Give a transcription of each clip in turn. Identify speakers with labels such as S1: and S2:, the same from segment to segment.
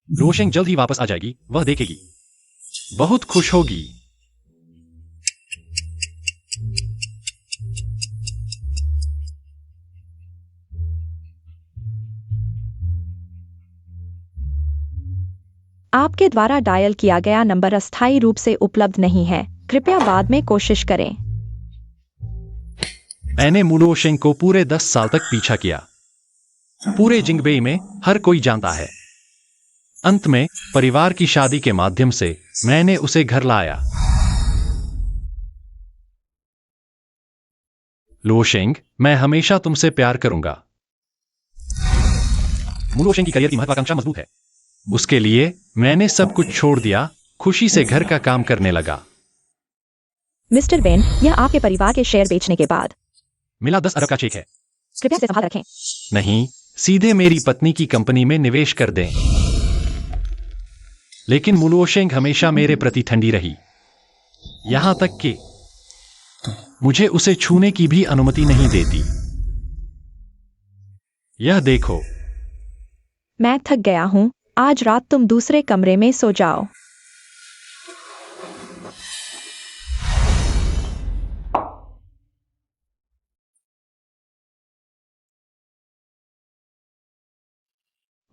S1: रोशेंग जल्द ही वापस आ जाएगी, वह देखेगी, बहुत खुश होगी।
S2: आपके द्वारा डायल किया गया नंबर अस्थायी रूप से उपलब्ध नहीं है, कृपया बाद में कोशिश करें।
S1: मैंने मुलोशेंग को पूरे 10 साल तक पीछा किया। पूरे जिंगबेई में हर कोई जानता है। अंत में परिवार की शादी के माध्यम से मैंने उसे घर लाया। लोशेंग, मैं हमेशा तुमसे प्यार करूंगा। मुलोशेंग की करियर की महत्वाकांक्षा मजबूत है। उसके लिए मैंने सब कुछ छोड़ दिया, खुशी से घर का काम करने लगा।
S2: मिस्टर वेन, यह आपके परिवार के शेयर बेचने के बाद
S1: मिला 10 अरब का चेक है।
S2: कृपया इसे संभाल रखें।
S1: नहीं, सीधे मेरी पत्नी की कंपनी में निवेश कर दें। लेकिन मुलोशेंग हमेशा मेरे प्रति ठंडी रही, यहां तक कि मुझे उसे छूने की भी अनुमति नहीं देती। यह देखो।
S2: मैं थक गया हूं, आज रात तुम दूसरे कमरे में सो जाओ।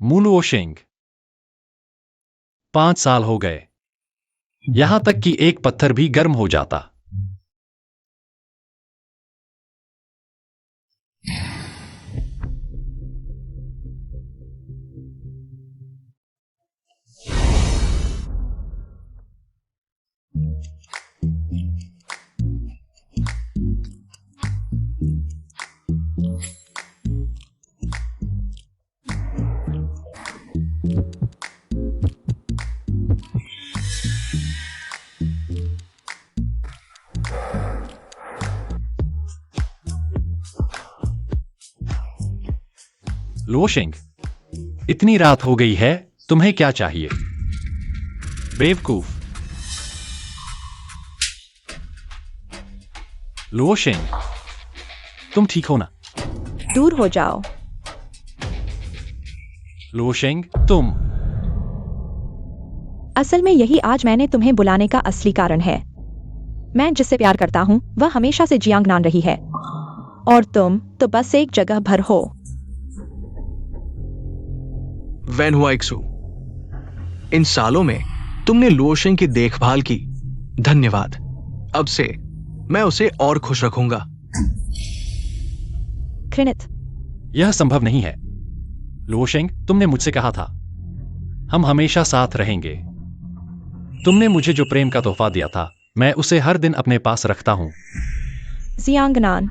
S1: मुलोशेंग, 5 साल हो गए, यहां तक कि एक पत्थर भी गर्म हो जाता। लोशेंग, इतनी रात हो गई है, तुम्हें क्या चाहिए? बेवकूफ। लोशेंग, तुम ठीक हो ना?
S2: दूर हो जाओ।
S1: लोशेंग, तुम।
S2: असल में यही आज मैंने तुम्हें बुलाने का असली कारण है। मैं जिससे प्यार करता हूं, वह हमेशा से जियांगनान रही है, और तुम तो बस एक जगह भर हो।
S3: वैन हुआइक्सू, इन सालों में तुमने लोशेंग की देखभाल की, धन्यवाद। अब से मैं उसे और खुश रखूंगा।
S2: घृणित।
S1: यह संभव नहीं है। लोशेंग, तुमने मुझसे कहा था, हम हमेशा साथ रहेंगे। तुमने मुझे जो प्रेम का तोहफा दिया था, मैं उसे हर दिन अपने पास रखता हूं।
S2: जियांगनान।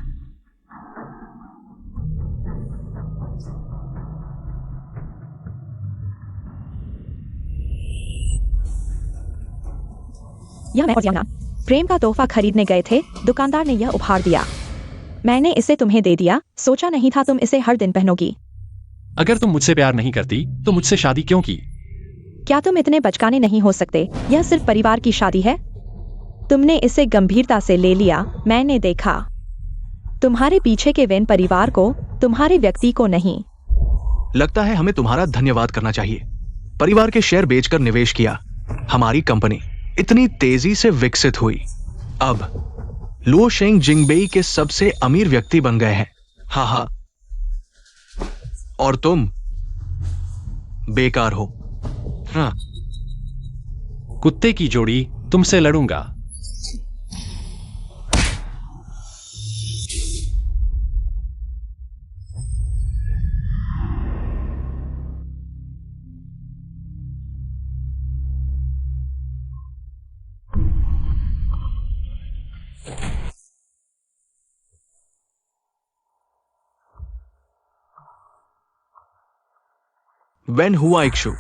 S2: यह मैं और जियांगनान प्रेम का तोहफा खरीदने गए थे, दुकानदार ने यह उपहार दिया। मैंने इसे तुम्हें दे दिया, सोचा नहीं था तुम इसे हर दिन पहनोगी।
S1: अगर तुम मुझसे प्यार नहीं करती तो मुझसे शादी क्यों की?
S2: क्या तुम इतने बचकाने नहीं हो सकते? यह सिर्फ परिवार की शादी है। तुमने इसे गंभीरता से ले लिया, मैंने देखा। तुम्हारे पीछे के वेन परिवार को, तुम्हारे व्यक्ति को नहीं।
S3: लगता है हमें तुम्हारा धन्यवाद करना चाहिए। परिवार के शेयर बेचकर निवेश किया, हमारी कंपनी इतनी तेजी से विकसित हुई। अब लोशेंग जिंगबेई के सबसे अमीर व्यक्ति बन गए हैं। हाँ हाँ, और तुम बेकार हो। हाँ।
S1: कुत्ते की जोड़ी, तुमसे लड़ूंगा।
S3: वैन हुआइक्सू,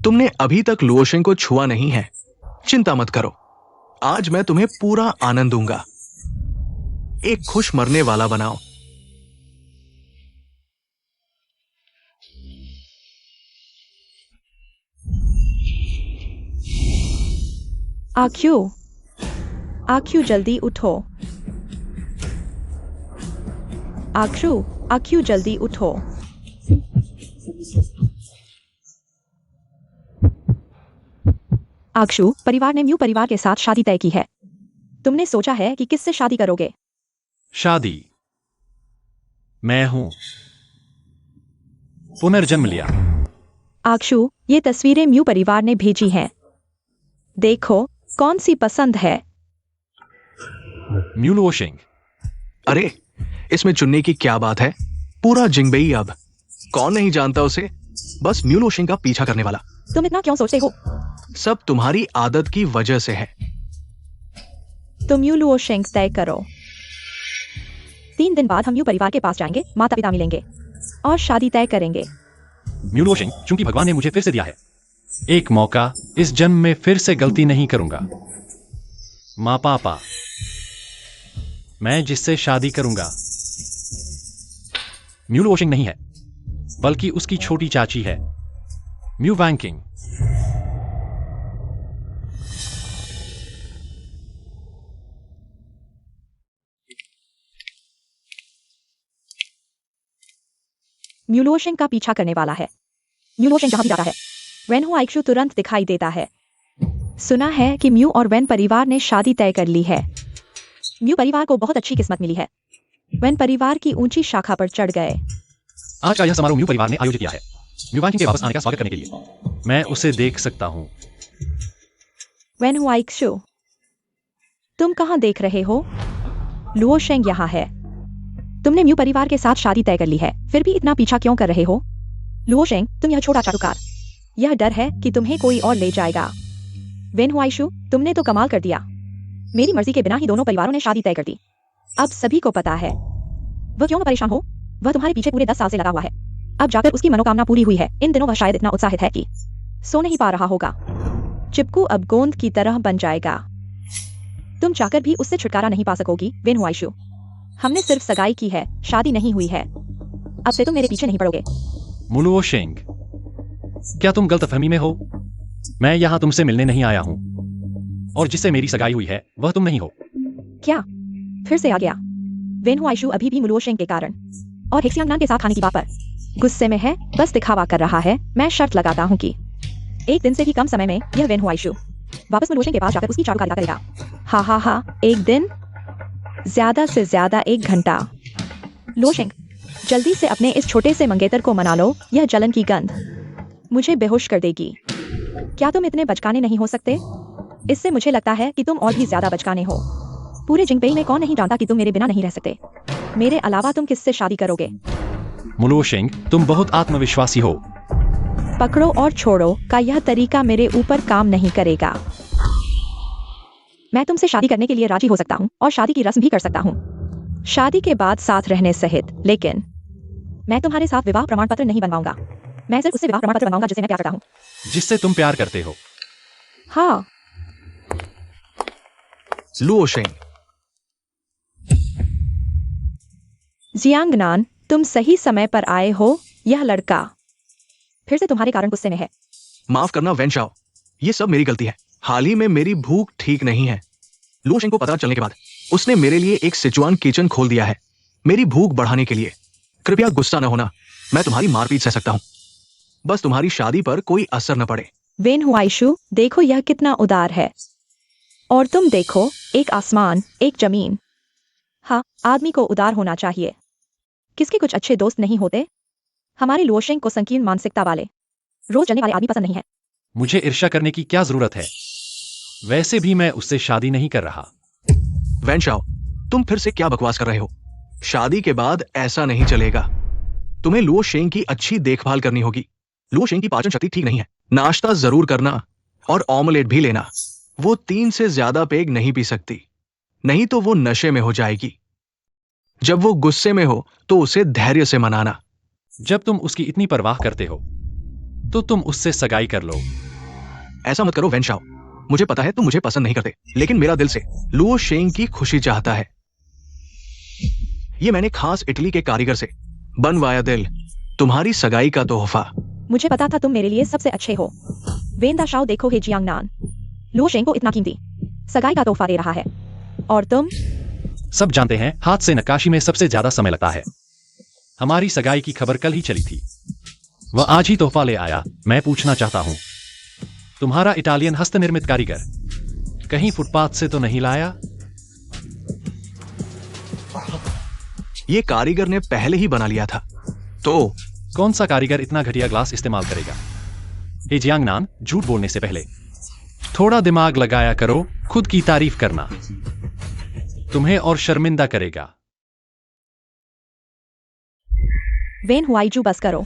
S3: तुमने अभी तक लोशेंग को छुआ नहीं है। चिंता मत करो, आज मैं तुम्हें पूरा आनंद दूंगा। एक खुश मरने वाला बनाओ।
S2: आक्यू, आक्यू जल्दी उठो। आक्यू, आक्यू जल्दी उठो। आक्षु, परिवार ने म्यू परिवार के साथ शादी तय की है। तुमने सोचा है कि किससे शादी करोगे?
S1: शादी। मैं हूं। पुनर्जन्म लिया।
S2: आक्षु, ये तस्वीरें म्यू परिवार ने भेजी हैं। देखो कौन सी पसंद है।
S1: म्यू लुओशेंग।
S3: अरे, इसमें चुनने की क्या बात है? पूरा जिंगबेई अब। कौन नहीं जानता उसे? बस म्यू लुओशेंग का पीछा करने वाला।
S2: तुम इतना क्यों सोचते हो?
S3: सब तुम्हारी आदत की वजह से है।
S2: तुम म्यू लुओशेंग तय करो। 3 दिन बाद हम म्यू परिवार के पास जाएंगे, माता पिता मिलेंगे और शादी तय करेंगे।
S1: म्यू लुओशेंग, चूंकि भगवान ने मुझे फिर से दिया है एक मौका, इस जन्म में फिर से गलती नहीं करूंगा। माँ पापा, मैं जिससे शादी करूंगा म्यू लुओशेंग नहीं है, बल्कि उसकी छोटी चाची है, म्यू वैंकिंग।
S2: म्यू लुओशेंग का पीछा करने वाला है। म्यू लुओशेंग जहां भी जाता है, वेन हो आइक्षु तुरंत दिखाई देता है। सुना है कि म्यू और वेन परिवार ने शादी तय कर ली है। म्यू परिवार को बहुत अच्छी किस्मत मिली है। वेन परिवार की ऊंची शाखा पर चढ़ गए।
S1: आज का यह समारोह म्यू परिवार ने आयोजित किया है म्यू वैंकिंग के वापस आने का स्वागत करने के लिए। मैं उसे देख सकता हूं।
S2: वेन हो आइक्षु, तुम कहां देख रहे हो? लुओशेंग यहाँ है। तुमने म्यू परिवार के साथ शादी तय कर ली है, फिर भी इतना पीछा क्यों कर रहे हो? लुओशेंग, तुम यह छोटा चाटुकार। यह डर है कि तुम्हें कोई और ले जाएगा। वेन हो आइक्षु, तुमने तो कमाल कर दिया। मेरी मर्जी के बिना ही दोनों परिवारों ने शादी तय कर दी। अब सभी को पता है। वह क्यों न परेशान हो? वह तुम्हारे पीछे पूरे 10 साल से लगा हुआ है। अब जाकर उसकी मनोकामना पूरी हुई है। इन दिनों वह शायद इतना उत्साहित है कि सो नहीं पा रहा होगा। चिपकू अब गोंद की तरह बन जाएगा। तुम चाहकर भी उससे छुटकारा नहीं पा सकोगी, वेन हो आइक्षु। हमने सिर्फ सगाई की है, शादी नहीं हुई है। अब से तुम मेरे पीछे नहीं पड़ोगे।
S1: म्यू लुओशेंग, क्या तुम गलतफहमी में हो? मैं यहां तुमसे मिलने नहीं आया हूं, और जिससे मेरी सगाई हुई है वह तुम नहीं हो।
S2: क्या फिर से आ गया? वेन हो आइक्षु अभी भी म्यू लुओशेंग के कारण और हेक्सियांगनान के साथ खाने की बात पर गुस्से में है। बस दिखावा कर रहा है। मैं शर्त लगाता हूँ कि 1 दिन से भी कम समय में यह वेन हो आइक्षु वापस म्यू लुओशेंग के पास जाकर उसकी चारुकारिता करेगा। हा हा हा, 1 दिन, ज्यादा से ज्यादा 1 घंटा। लुओशेंग, जल्दी से अपने इस छोटे से मंगेतर को मना लो। यह जलन की गंध मुझे बेहोश कर देगी। क्या तुम इतने बचकाने नहीं हो सकते? इससे मुझे लगता है कि तुम और भी ज्यादा बचकाने हो। पूरे जिंगबेई में कौन नहीं जानता कि तुम मेरे बिना नहीं रह सकते। मेरे अलावा तुम किससे शादी करोगे?
S1: म्यू लुओशेंग, तुम बहुत आत्मविश्वासी हो।
S2: पकड़ो और छोड़ो का यह तरीका मेरे ऊपर काम नहीं करेगा। मैं तुमसे शादी करने के लिए राजी हो सकता हूँ और शादी की रस्म भी कर सकता हूँ, शादी के बाद साथ रहने सहित। लेकिन मैं तुम्हारे साथ विवाह प्रमाण पत्र नहीं बनवाऊंगा। मैं सिर्फ उससे विवाह प्रमाण पत्र बनवाऊंगा जिससे मैं प्यार करता हूँ।
S1: जिससे तुम प्यार करते हो।
S2: हाँ।
S3: लुओशेंग,
S2: जियांगनान, तुम सही समय पर आए हो। यह लड़का फिर से तुम्हारे कारण गुस्से में है।
S3: माफ करना वेन शाओ, ये सब मेरी गलती है। हाल ही में मेरी भूख ठीक नहीं है। लुओशेंग को पता चलने के बाद उसने मेरे लिए एक सिचुआन किचन खोल दिया है, मेरी भूख बढ़ाने के लिए। कृपया गुस्सा न होना, मैं तुम्हारी मारपीट सह सकता हूँ। बस तुम्हारी शादी पर कोई असर न पड़े।
S2: वेन हो आइक्षु, देखो यह कितना उदार है। और तुम देखो, एक आसमान, एक जमीन। हाँ, आदमी को उदार होना चाहिए। किसके कुछ अच्छे दोस्त नहीं होते? हमारे लुओशेंग को संकीर्ण मानसिकता वाले, रोज जलने वाले आदमी पसंद नहीं है।
S1: मुझे ईर्ष्या करने की क्या जरूरत है? वैसे भी मैं उससे शादी नहीं कर रहा।
S3: वेन शाओ, तुम फिर से क्या बकवास कर रहे हो? शादी के बाद ऐसा नहीं चलेगा। तुम्हें लुओशेंग की अच्छी देखभाल करनी होगी। लुओशेंग की पाचन शक्ति ठीक नहीं है। नाश्ता जरूर करना और ऑमलेट भी लेना। वो 3 से ज्यादा पेग नहीं पी सकती, नहीं तो वो नशे में हो जाएगी। जब वो गुस्से में हो तो उसे धैर्य से मनाना।
S1: जब तुम उसकी इतनी परवाह करते हो तो तुम उससे सगाई कर लो।
S3: ऐसा मत करो वेन शाओ। मुझे पता है तुम मुझे पसंद नहीं करते, लेकिन मेरा दिल से लुओशेंग की खुशी चाहता है। ये मैंने खास इटली के कारीगर से बनवाया दिल, तुम्हारी सगाई का तोहफा।
S2: मुझे पता था तुम मेरे लिए सबसे अच्छे हो। वेन दा शाओ, देखो हे जियांगनान, लुओशेंग को इतना कीमती सगाई का तोहफा दे रहा है, और तुम?
S1: सब जानते हैं, हाथ से नक्काशी में सबसे ज्यादा समय लगता है। हमारी सगाई की खबर कल ही चली थी। वह आज ही तोहफा ले आया। मैं पूछना चाहता हूं, तुम्हारा इटालियन हस्तनिर्मित कारीगर कहीं फुटपाथ से तो नहीं लाया?
S3: ये कारीगर ने पहले ही बना लिया था। तो
S1: कौन सा कारीगर इतना घटिया ग्लास इस्तेमाल करेगा? हे जियांगनान, झूठ बोलने से पहले थोड़ा दिमाग लगाया करो। खुद की तारीफ करना तुम्हें और शर्मिंदा करेगा।
S2: वेन हुआईजू, बस करो।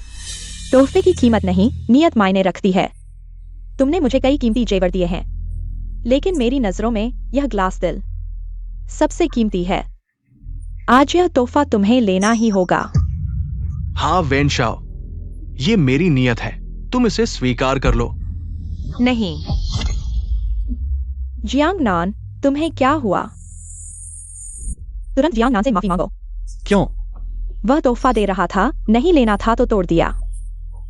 S2: तोहफे की कीमत नहीं, नियत मायने रखती है। तुमने मुझे कई कीमती जेवर दिए हैं, लेकिन मेरी नजरों में यह ग्लास दिल सबसे कीमती है। आज यह तोहफा तुम्हें लेना ही होगा।
S3: हाँ वेन शाओ, ये मेरी नियत है, तुम इसे स्वीकार कर लो।
S2: नहीं। जियांगनान, तुम्हें क्या हुआ? तुरंत जियांगनान से माफी मांगो।
S1: क्यों?
S2: वह तोहफा दे रहा था, नहीं लेना था तो तोड़ दिया,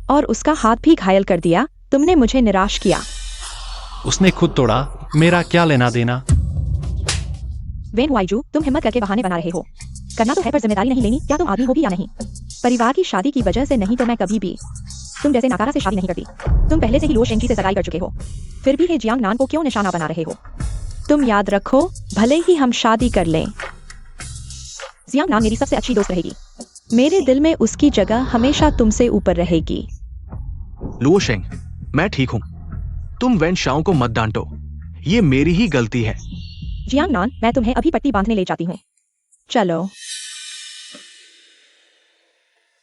S2: और उसका हाथ भी घायल कर दिया। तुमने मुझे निराश किया।
S1: उसने खुद तोड़ा, मेरा क्या लेना देना?
S2: वेन हुआईजू, तुम हिम्मत करके बहाने बना रहे हो। करना तो है, पर जिम्मेदारी नहीं लेनी। क्या तुम आदमी होगी या नहीं? परिवार की शादी की वजह से नहीं तो मैं कभी भी तुम जैसे नाकारा से शादी नहीं करती। तुम पहले से ही लो शेंगजी से सगाई कर चुके हो, फिर भी हे जियांगनान को क्यों निशाना बना रहे हो? तुम याद रखो, भले ही हम शादी कर लें, जियांगनान मेरी सबसे अच्छी दोस्त रहेगी। मेरे दिल में उसकी जगह हमेशा तुमसे ऊपर रहेगी।
S3: लुओ शेंग, मैं ठीक हूं। तुम वेन शाओ को मत डांटो, ये मेरी ही गलती है।
S2: जियांगनान, मैं तुम्हें अभी पट्टी बांधने ले जाती हूँ। चलो।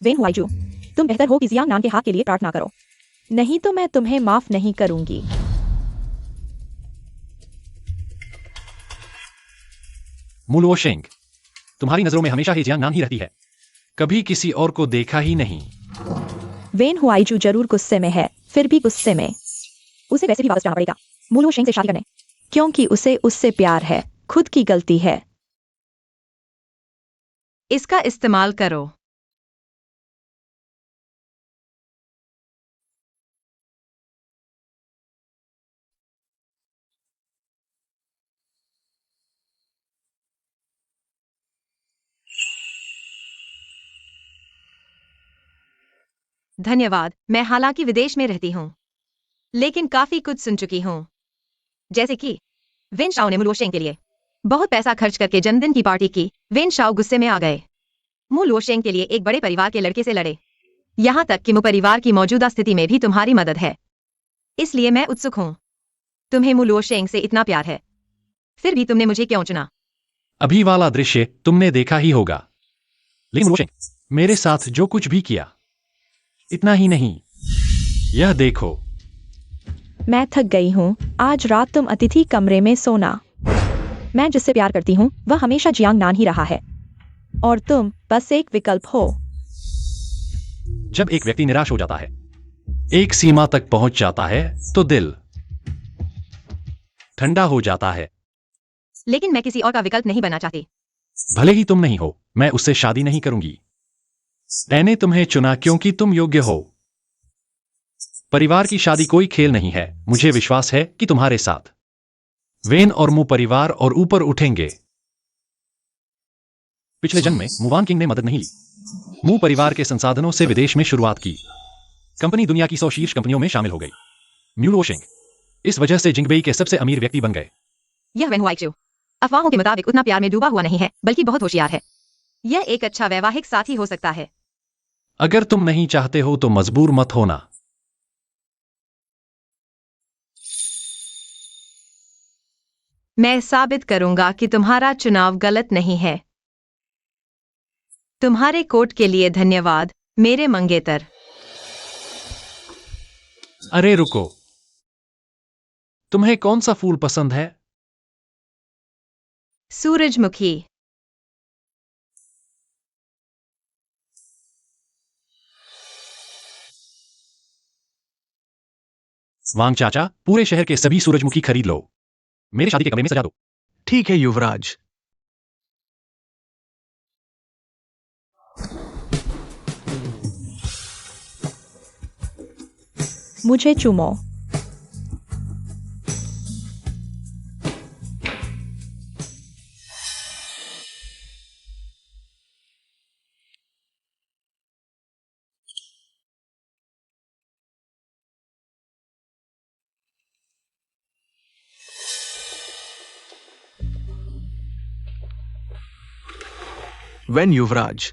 S2: वेन हुआईजू, तुम बेहतर हो कि जियांगनान के हाथ के लिए प्रार्थना करो, नहीं तो मैं तुम्हें माफ नहीं करूंगी।
S1: मुलो शेंग, तुम्हारी नजरों में हमेशा ही जियांगनान ही रहती है, कभी किसी और को देखा ही नहीं।
S2: वेन हुआईजू जरूर गुस्से में है, फिर भी गुस्से में उसे वैसे भी वापस जाना पड़ेगा मुलो शेंग से शादी करने, क्योंकि उसे उससे प्यार है। खुद की गलती है।
S4: इसका इस्तेमाल करो। धन्यवाद। मैं हालांकि विदेश में रहती हूँ, लेकिन काफी कुछ सुन चुकी हूँ, जैसे कि वेन शाओ ने मुलो शेंग के लिए बहुत पैसा खर्च करके जन्मदिन की पार्टी की। वेन शाओ गुस्से में आ गए। मुलो शेंग के लिए एक बड़े परिवार के लड़के से लड़े, यहाँ तक कि मु परिवार की मौजूदा स्थिति में भी तुम्हारी मदद है, इसलिए मैं उत्सुक हूँ। तुम्हें मुलो शेंग से इतना प्यार है, फिर भी तुमने मुझे क्यों चुना?
S1: अभी वाला दृश्य तुमने देखा ही होगा, लेकिन मुलो शेंग, मेरे साथ जो कुछ भी किया, इतना ही नहीं, यह देखो।
S2: मैं थक गई हूँ। आज रात तुम अतिथि कमरे में सोना। मैं जिससे प्यार करती हूँ वह हमेशा जियांगनान ही रहा है, और तुम बस एक विकल्प हो।
S1: जब एक व्यक्ति निराश हो जाता है, एक सीमा तक पहुंच जाता है, तो दिल ठंडा हो जाता है।
S4: लेकिन मैं किसी और का विकल्प नहीं बनना चाहती।
S1: भले ही तुम नहीं हो, मैं उससे शादी नहीं करूंगी। मैंने तुम्हें चुना क्योंकि तुम योग्य हो। परिवार की शादी कोई खेल नहीं है। मुझे विश्वास है कि तुम्हारे साथ वेन और मु परिवार और ऊपर उठेंगे। पिछले जन्म में मुवान किंग ने मदद नहीं ली। मु परिवार के संसाधनों से विदेश में शुरुआत की। कंपनी दुनिया की 100 शीर्ष कंपनियों में शामिल हो गई। म्यूलो शेंग इस वजह से जिंगबेई के सबसे अमीर व्यक्ति बन गए।
S4: यह वेन हुआईजू अफवाहों के मुताबिक उतना प्यार में डूबा हुआ नहीं है, बल्कि बहुत होशियार है। यह एक अच्छा वैवाहिक साथी हो सकता है।
S1: अगर तुम नहीं चाहते हो तो मजबूर मत होना।
S4: मैं साबित करूंगा कि तुम्हारा चुनाव गलत नहीं है। तुम्हारे कोट के लिए धन्यवाद, मेरे मंगेतर।
S1: अरे रुको, तुम्हें कौन सा फूल पसंद है?
S4: सूरजमुखी।
S1: वांग चाचा, पूरे शहर के सभी सूरजमुखी खरीद लो, मेरे शादी के कमरे में सजा दो।
S3: ठीक है युवराज।
S2: मुझे चूमो।
S3: वेन युवराज,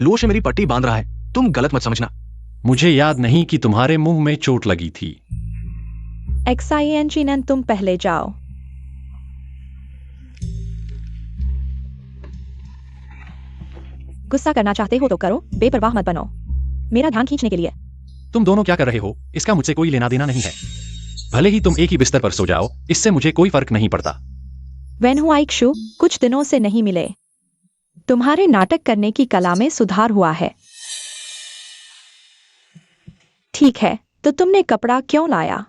S3: लोशे मेरी पट्टी बांध रहा है, तुम गलत मत समझना।
S1: मुझे याद नहीं कि तुम्हारे मुंह में चोट लगी थी।
S2: एक्साइएंजिनन, तुम पहले जाओ। गुस्सा करना चाहते हो तो करो, बेपरवाह मत बनो। मेरा ध्यान खींचने के लिए।
S1: तुम दोनों क्या कर रहे हो, इसका मुझसे कोई लेना देना नहीं है। भले ही तुम एक ही बिस्तर पर सो जाओ, इससे मुझे कोई फर्क नहीं पड़ता।
S2: वेनहुआइक्शु, कुछ दिनों से नहीं मिले। तुम्हारे नाटक करने की कला में सुधार हुआ है। ठीक है, तो तुमने कपड़ा क्यों लाया?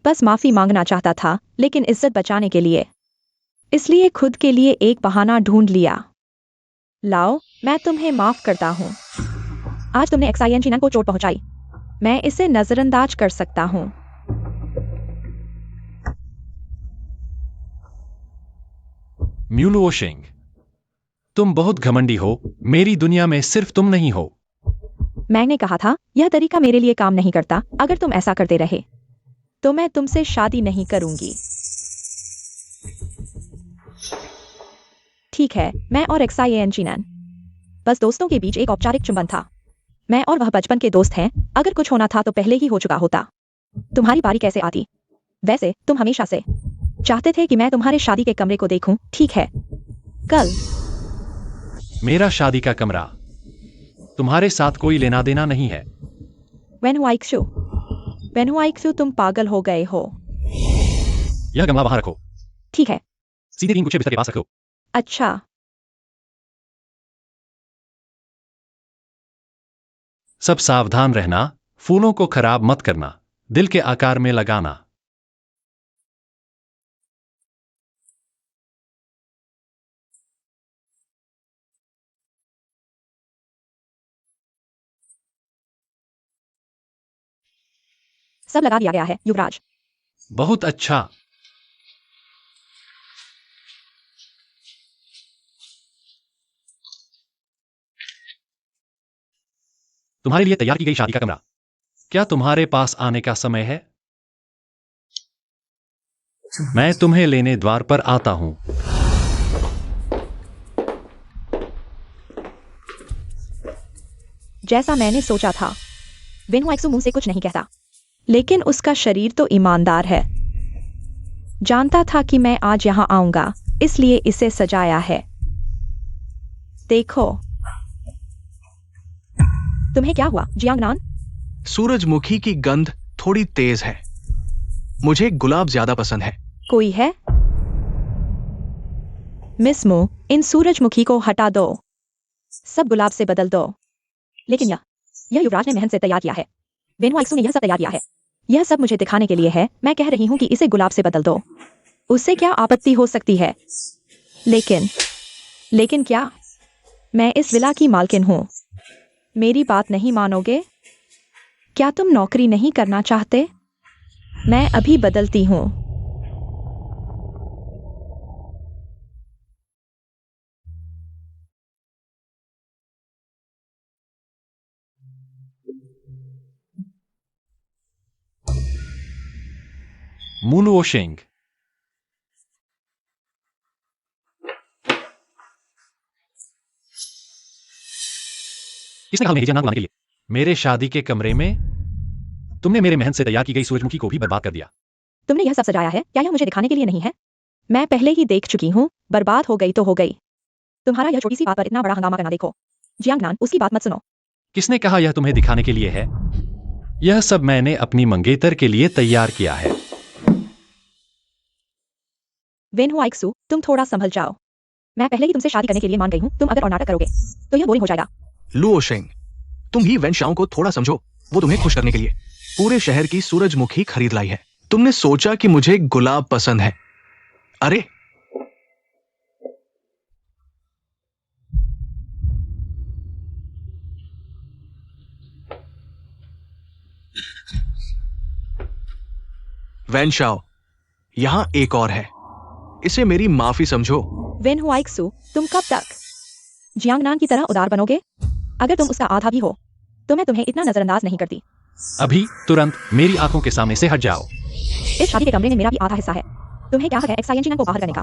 S2: बस माफी मांगना चाहता था, लेकिन इज्जत बचाने के लिए। इसलिए खुद के लिए एक बहाना ढूंढ लिया। लाओ, मैं तुम्हें माफ करता हूं। आज तुमने एक्साइएंजिनन को चोट पहुंचाई। मैं इसे नजरअंदाज कर सकता हूं।
S1: म्यूलुओशेंग, तुम बहुत घमंडी हो। मेरी दुनिया में सिर्फ तुम नहीं हो।
S2: मैंने कहा था, यह तरीका मेरे लिए काम नहीं करता। अगर तुम ऐसा करते रहे तो मैं तुमसे शादी नहीं करूंगी। ठीक है, मैं और एक्साइएंजिनन बस दोस्तों के बीच एक औपचारिक चुंबन था। मैं और वह बचपन के दोस्त हैं। अगर कुछ होना था तो पहले ही हो चुका होता। तुम्हारी बारी कैसे आती? वैसे तुम हमेशा से चाहते थे कि मैं तुम्हारे शादी के कमरे को देखूं, ठीक है? कल।
S1: मेरा शादी का कमरा तुम्हारे साथ कोई लेना देना नहीं है।
S2: वेनहुआइक्शु, तुम पागल हो गए हो।
S1: यह गमला वहां रखो।
S2: ठीक है।
S1: सीधे 3 गुच्छे बिस्तर के पास रखो।
S2: अच्छा।
S1: सब सावधान रहना, फूलों को खराब मत करना। दिल के आकार में लगाना।
S2: सब लगा दिया गया है, युवराज।
S1: बहुत अच्छा। तुम्हारे लिए तैयार की गई शादी का कमरा। क्या तुम्हारे पास आने का समय है? मैं तुम्हें लेने द्वार पर आता हूं।
S2: जैसा मैंने सोचा था। वेनहुआइक्शु मुंह से कुछ नहीं कहता, लेकिन उसका शरीर तो ईमानदार है। जानता था कि मैं आज यहां आऊंगा, इसलिए इसे सजाया है। देखो। तुम्हें क्या हुआ, जियांगनान?
S3: सूरजमुखी की गंध थोड़ी तेज है। मुझे गुलाब ज्यादा पसंद है।
S2: कोई है? मिस मू, इन सूरजमुखी को हटा दो। सब गुलाब से बदल दो। लेकिन यह युवराज ने मेहनत से तैयार किया है। वेनहुआइक्शु ने यह सब तैयार किया है। यह सब मुझे दिखाने के लिए है। मैं कह रही हूं कि इसे गुलाब से बदल दो। उससे क्या आपत्ति हो सकती है? लेकिन क्या? मैं इस विला की मालकिन हूं। मेरी बात नहीं मानोगे? क्या तुम नौकरी नहीं करना चाहते? मैं अभी बदलती हूं।
S1: मूलुओशेंग, किसने कहा उन्हें जियांगनान बुलाने के लिए? मेरे शादी के कमरे में तुमने मेरे मेहनत से तैयार की गई सूरजमुखी को भी बर्बाद कर दिया।
S2: तुमने यह सब सजाया है, क्या यह मुझे दिखाने के लिए नहीं है? मैं पहले ही देख चुकी हूँ। बर्बाद हो गई तो हो गई। तुम्हारा यह छोटी सी बात पर इतना बड़ा हंगामा करना देखो। जियांगनान, उसकी बात मत सुनो।
S1: किसने कहा यह तुम्हें दिखाने के लिए है? यह सब मैंने अपनी मंगेतर के लिए तैयार किया है।
S2: वेनहुआइक्शु, तुम थोड़ा संभल जाओ। मैं पहले ही तुमसे शादी करने के लिए मान गई हूँ। तुम अगर और नाटक करोगे तो यह बोरिंग हो जाएगा।
S3: लुओशेंग, तुम ही वेन शाओ को थोड़ा समझो। वो तुम्हें खुश करने के लिए पूरे शहर की सूरजमुखी खरीद लाई है। तुमने सोचा कि मुझे गुलाब पसंद है। अरे वेन शाओ, यहां एक और है। इसे मेरी माफी समझो।
S2: वेनहुआइक्शु, तुम कब तक जियांगनान की तरह उदार बनोगे? अगर तुम उसका आधा भी हो तो मैं तुम्हें इतना नजरअंदाज नहीं करती।
S1: अभी तुरंत मेरी आंखों के सामने से हट जाओ।
S2: इस शादी के कमरे में मेरा भी आधा हिस्सा है। तुम्हें क्या हक है एक्साइएंजिनन को बाहर करने का?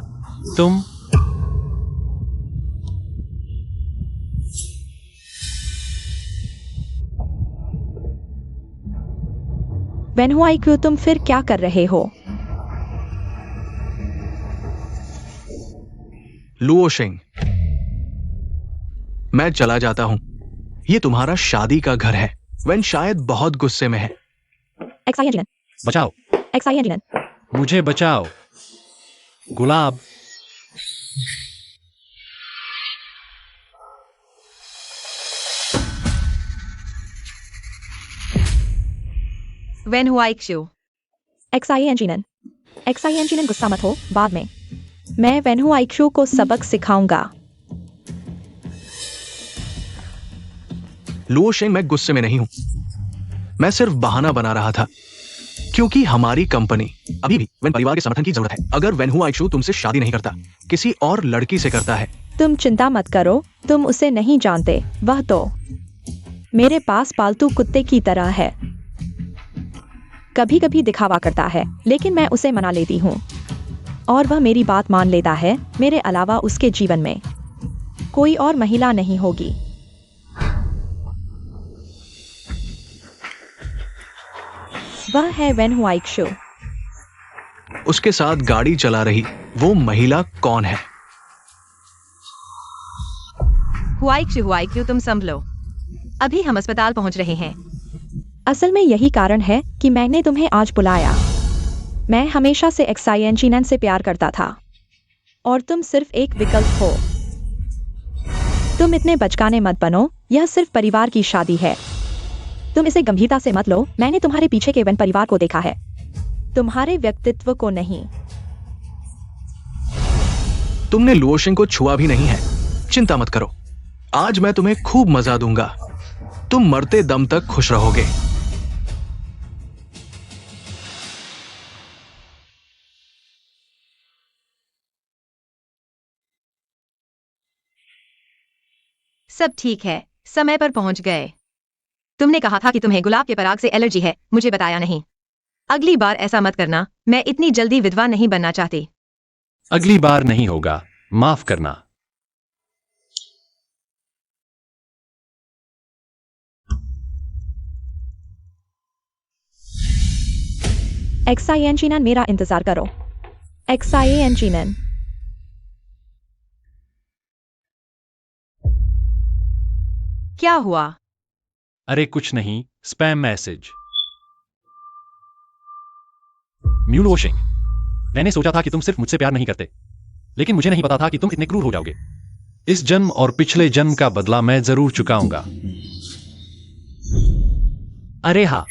S1: तुम
S2: वेन हुआई क्यों तुम फिर क्या कर रहे हो?
S3: लुओ शेंग, मैं चला जाता हूं। ये तुम्हारा शादी का घर है। वेन शायद बहुत गुस्से में है।
S2: एक्साइएंजिनन,
S1: बचाओ,
S2: एक्साइएंजिनन,
S1: मुझे बचाओ। गुलाब,
S4: वेन हुआ इक्शु।
S2: एक्साइएंजिनन, एक्साइएंजिनन गुस्सा मत हो, बाद में। मैं वेन हुआई क्यू को सबक सिखाऊंगा।
S3: लुओ शेंग, मैं गुस्से में नहीं हूं। मैं सिर्फ बहाना बना रहा था, क्योंकि हमारी कंपनी अभी भी वेन परिवार के समर्थन की जरूरत है। अगर वेन हुआ इक्शु तुमसे शादी नहीं करता, किसी और लड़की से करता है।
S2: तुम चिंता मत करो, तुम उसे नहीं जानते। वह तो मेरे पास पालतू कुत्ते की तरह है। कभी कभी दिखावा करता है, लेकिन मैं उसे मना लेती हूँ और वह मेरी बात मान लेता है। मेरे अलावा उसके जीवन में कोई और महिला नहीं होगी। वह है वेन हुआ इक्शु।
S3: उसके साथ गाड़ी चला रही वो महिला कौन है?
S4: हुआ इक्शु, तुम संभलो। अभी हम अस्पताल पहुंच रहे हैं।
S2: असल में यही कारण है कि मैंने तुम्हें आज बुलाया। मैं हमेशा से एक्साइएंजिनन से प्यार करता था और तुम सिर्फ एक विकल्प हो। तुम इतने बचकाने मत बनो, यह सिर्फ परिवार की शादी है। तुम इसे गंभीरता से मत लो। मैंने तुम्हारे पीछे के वेन परिवार को देखा है, तुम्हारे व्यक्तित्व को नहीं।
S3: तुमने लुओ शेंग को छुआ भी नहीं है। चिंता मत करो, आज मैं तुम्हें खूब मजा दूंगा। तुम मरते दम तक खुश रहोगे।
S4: सब ठीक है, समय पर पहुंच गए। तुमने कहा था कि तुम्हें गुलाब के पराग से एलर्जी है, मुझे बताया नहीं। अगली बार ऐसा मत करना। मैं इतनी जल्दी विधवा नहीं बनना चाहती।
S1: अगली बार नहीं होगा, माफ करना।
S2: एक्साइएंजिनन, मेरा इंतजार करो। एक्साइएंजिनन,
S4: क्या हुआ?
S1: अरे कुछ नहीं, स्पैम मैसेज। म्यू लुओ शेंग, मैंने सोचा था कि तुम सिर्फ मुझसे प्यार नहीं करते, लेकिन मुझे नहीं पता था कि तुम इतने क्रूर हो जाओगे। इस जन्म और पिछले जन्म का बदला मैं जरूर चुकाऊंगा। अरे हाँ,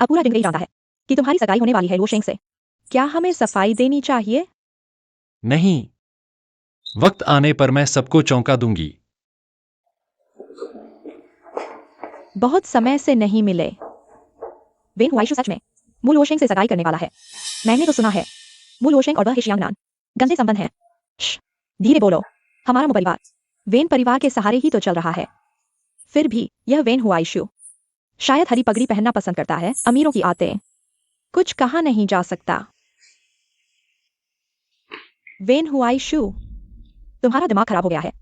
S2: अब पूरा दिन यही जानता है कि तुम्हारी सगाई होने वाली है लुओ शेंग से। क्या हमें सफाई देनी चाहिए?
S1: नहीं, वक्त आने पर मैं सबको चौंका दूंगी।
S2: बहुत समय से नहीं मिले। वेन हुआ इक्शु सच में मु लुओ शेंग से सगाई करने वाला है। मैंने तो सुना है मु लुओ शेंग और वह शियांगनान गंदे संबंध हैं। श्श, धीरे बोलो। हमारा मु परिवार वेन परिवार के सहारे ही तो चल रहा है। फिर भी यह वेन हुआ इक्शु शायद हरी पगड़ी पहनना पसंद करता है। अमीरों की आदतें, कुछ कहा नहीं जा सकता। वेन हुआ इक्शु, तुम्हारा दिमाग खराब हो गया है।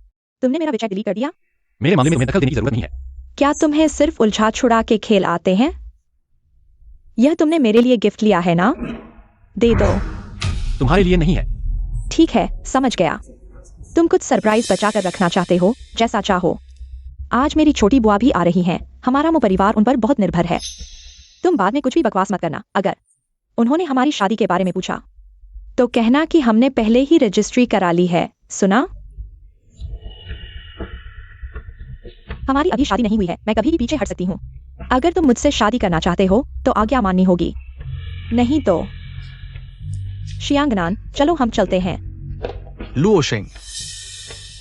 S2: तुमने मेरा विचार डिलीट कर दिया।
S1: मेरे मामले में तुम्हें दखल देने की जरूरत नहीं है।
S2: क्या तुम्हें सिर्फ उलझा छुड़ा के खेल आते हैं? यह तुमने मेरे लिए गिफ्ट लिया है ना? दे दो।
S1: तुम्हारे लिए नहीं है।
S2: ठीक है, समझ गया। तुम कुछ सरप्राइज बचा कर रखना चाहते हो, जैसा चाहो। आज मेरी छोटी बुआ भी आ रही हैं। हमारा मुँह परिवार उन पर बहुत निर्भर है। तुम बाद में कुछ भी बकवास मत करना। अगर उन्होंने हमारी शादी के बारे में पूछा तो कहना कि हमने पहले ही रजिस्ट्री करा ली है। सुना? हमारी अभी शादी नहीं हुई है। मैं कभी भी पीछे हट सकती हूँ। अगर तुम मुझसे शादी करना चाहते हो तो आज्ञा माननी होगी, नहीं तो। शियांगनान, चलो हम चलते हैं।
S3: लुओ शेंग,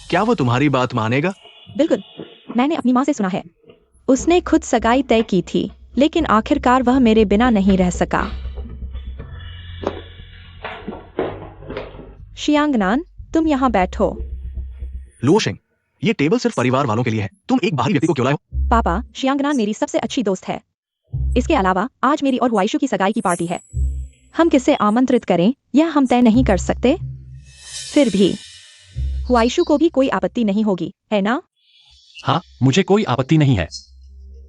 S3: क्या वो तुम्हारी बात मानेगा?
S2: बिल्कुल। मैंने अपनी माँ से सुना है, उसने खुद सगाई तय की थी, लेकिन आखिरकार वह मेरे बिना नहीं रह सका। शियांगनान, तुम यहाँ बैठो।
S3: लुओ शेंग, ये टेबल सिर्फ परिवार वालों के लिए है। तुम एक बाहरी व्यक्ति को क्यों लाए हो?
S2: पापा, शियांगनान मेरी सबसे अच्छी दोस्त है। इसके अलावा आज मेरी और हुआइशु की सगाई की पार्टी है। हम किसे आमंत्रित करें यह हम तय नहीं कर सकते। फिर भी हुआइशु को भी कोई आपत्ति नहीं होगी, है ना?
S1: हाँ, मुझे कोई आपत्ति नहीं है।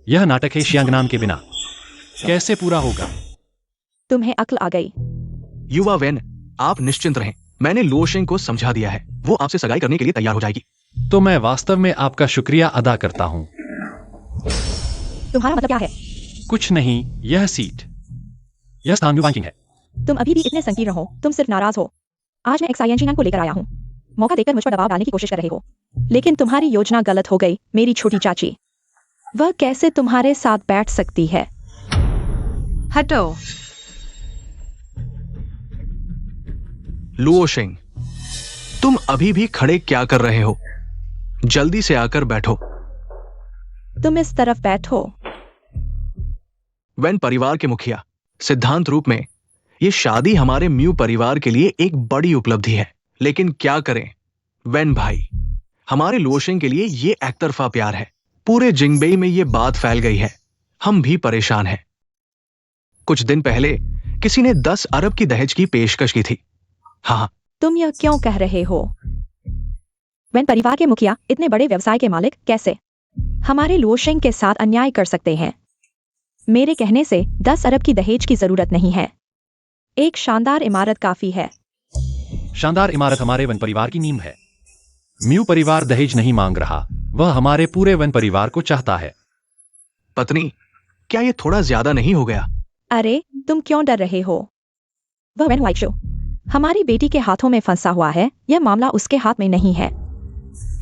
S1: यह नाटक है शियांगनान के बिना कैसे पूरा होगा?
S2: तुम्हें अक्ल आ गई।
S3: युवा वेन, आप निश्चिंत रहें, मैंने लुओ शेंग को समझा दिया है, वो आपसे सगाई करने के लिए तैयार हो जाएगी।
S1: तो मैं वास्तव में आपका शुक्रिया अदा करता हूँ।
S2: तुम्हारा मतलब क्या है?
S1: कुछ नहीं, यह सीट, यह स्थान न्यूवांकिंग है।
S2: तुम अभी भी इतने संकीर्ण हो, तुम सिर्फ नाराज हो। आज मैं एक्साइएंशिनान को लेकर आया हूँ। मौका देकर मुझ पर दबाव डालने की कोशिश कर रहे हो, लेकिन तुम्हारी योजना गलत हो गई। मेरी छोटी चाची, वह कैसे तुम्हारे साथ बैठ सकती है?
S4: हटो।
S3: लुओ शेंग, तुम अभी भी खड़े क्या कर रहे हो? जल्दी से आकर बैठो।
S2: तुम इस तरफ बैठो।
S3: वेन परिवार के मुखिया, सिद्धांत रूप में यह शादी हमारे म्यू परिवार के लिए एक बड़ी उपलब्धि है, लेकिन क्या करें वेन भाई, हमारे लुओ शेंग के लिए यह एकतरफा प्यार है। पूरे जिंगबेई में यह बात फैल गई है, हम भी परेशान हैं। कुछ दिन पहले किसी ने 10 अरब की दहेज की पेशकश की थी। हाँ,
S2: तुम यह क्यों कह रहे हो? वेन परिवार के मुखिया इतने बड़े व्यवसाय के मालिक कैसे हमारे लुओ शेंग के साथ अन्याय कर सकते हैं? मेरे कहने से 10 अरब की दहेज की जरूरत नहीं है। एक शानदार इमारत काफी है।
S1: शानदार इमारत हमारे वन परिवार की नींव है। म्यू परिवार दहेज नहीं मांग रहा, वह हमारे पूरे वन परिवार को चाहता है।
S3: पत्नी, क्या यह थोड़ा ज्यादा नहीं हो गया?
S2: अरे, तुम क्यों डर रहे हो? वह वेन वाइक्शो हमारी बेटी के हाथों में फंसा हुआ है, यह मामला उसके हाथ में नहीं है।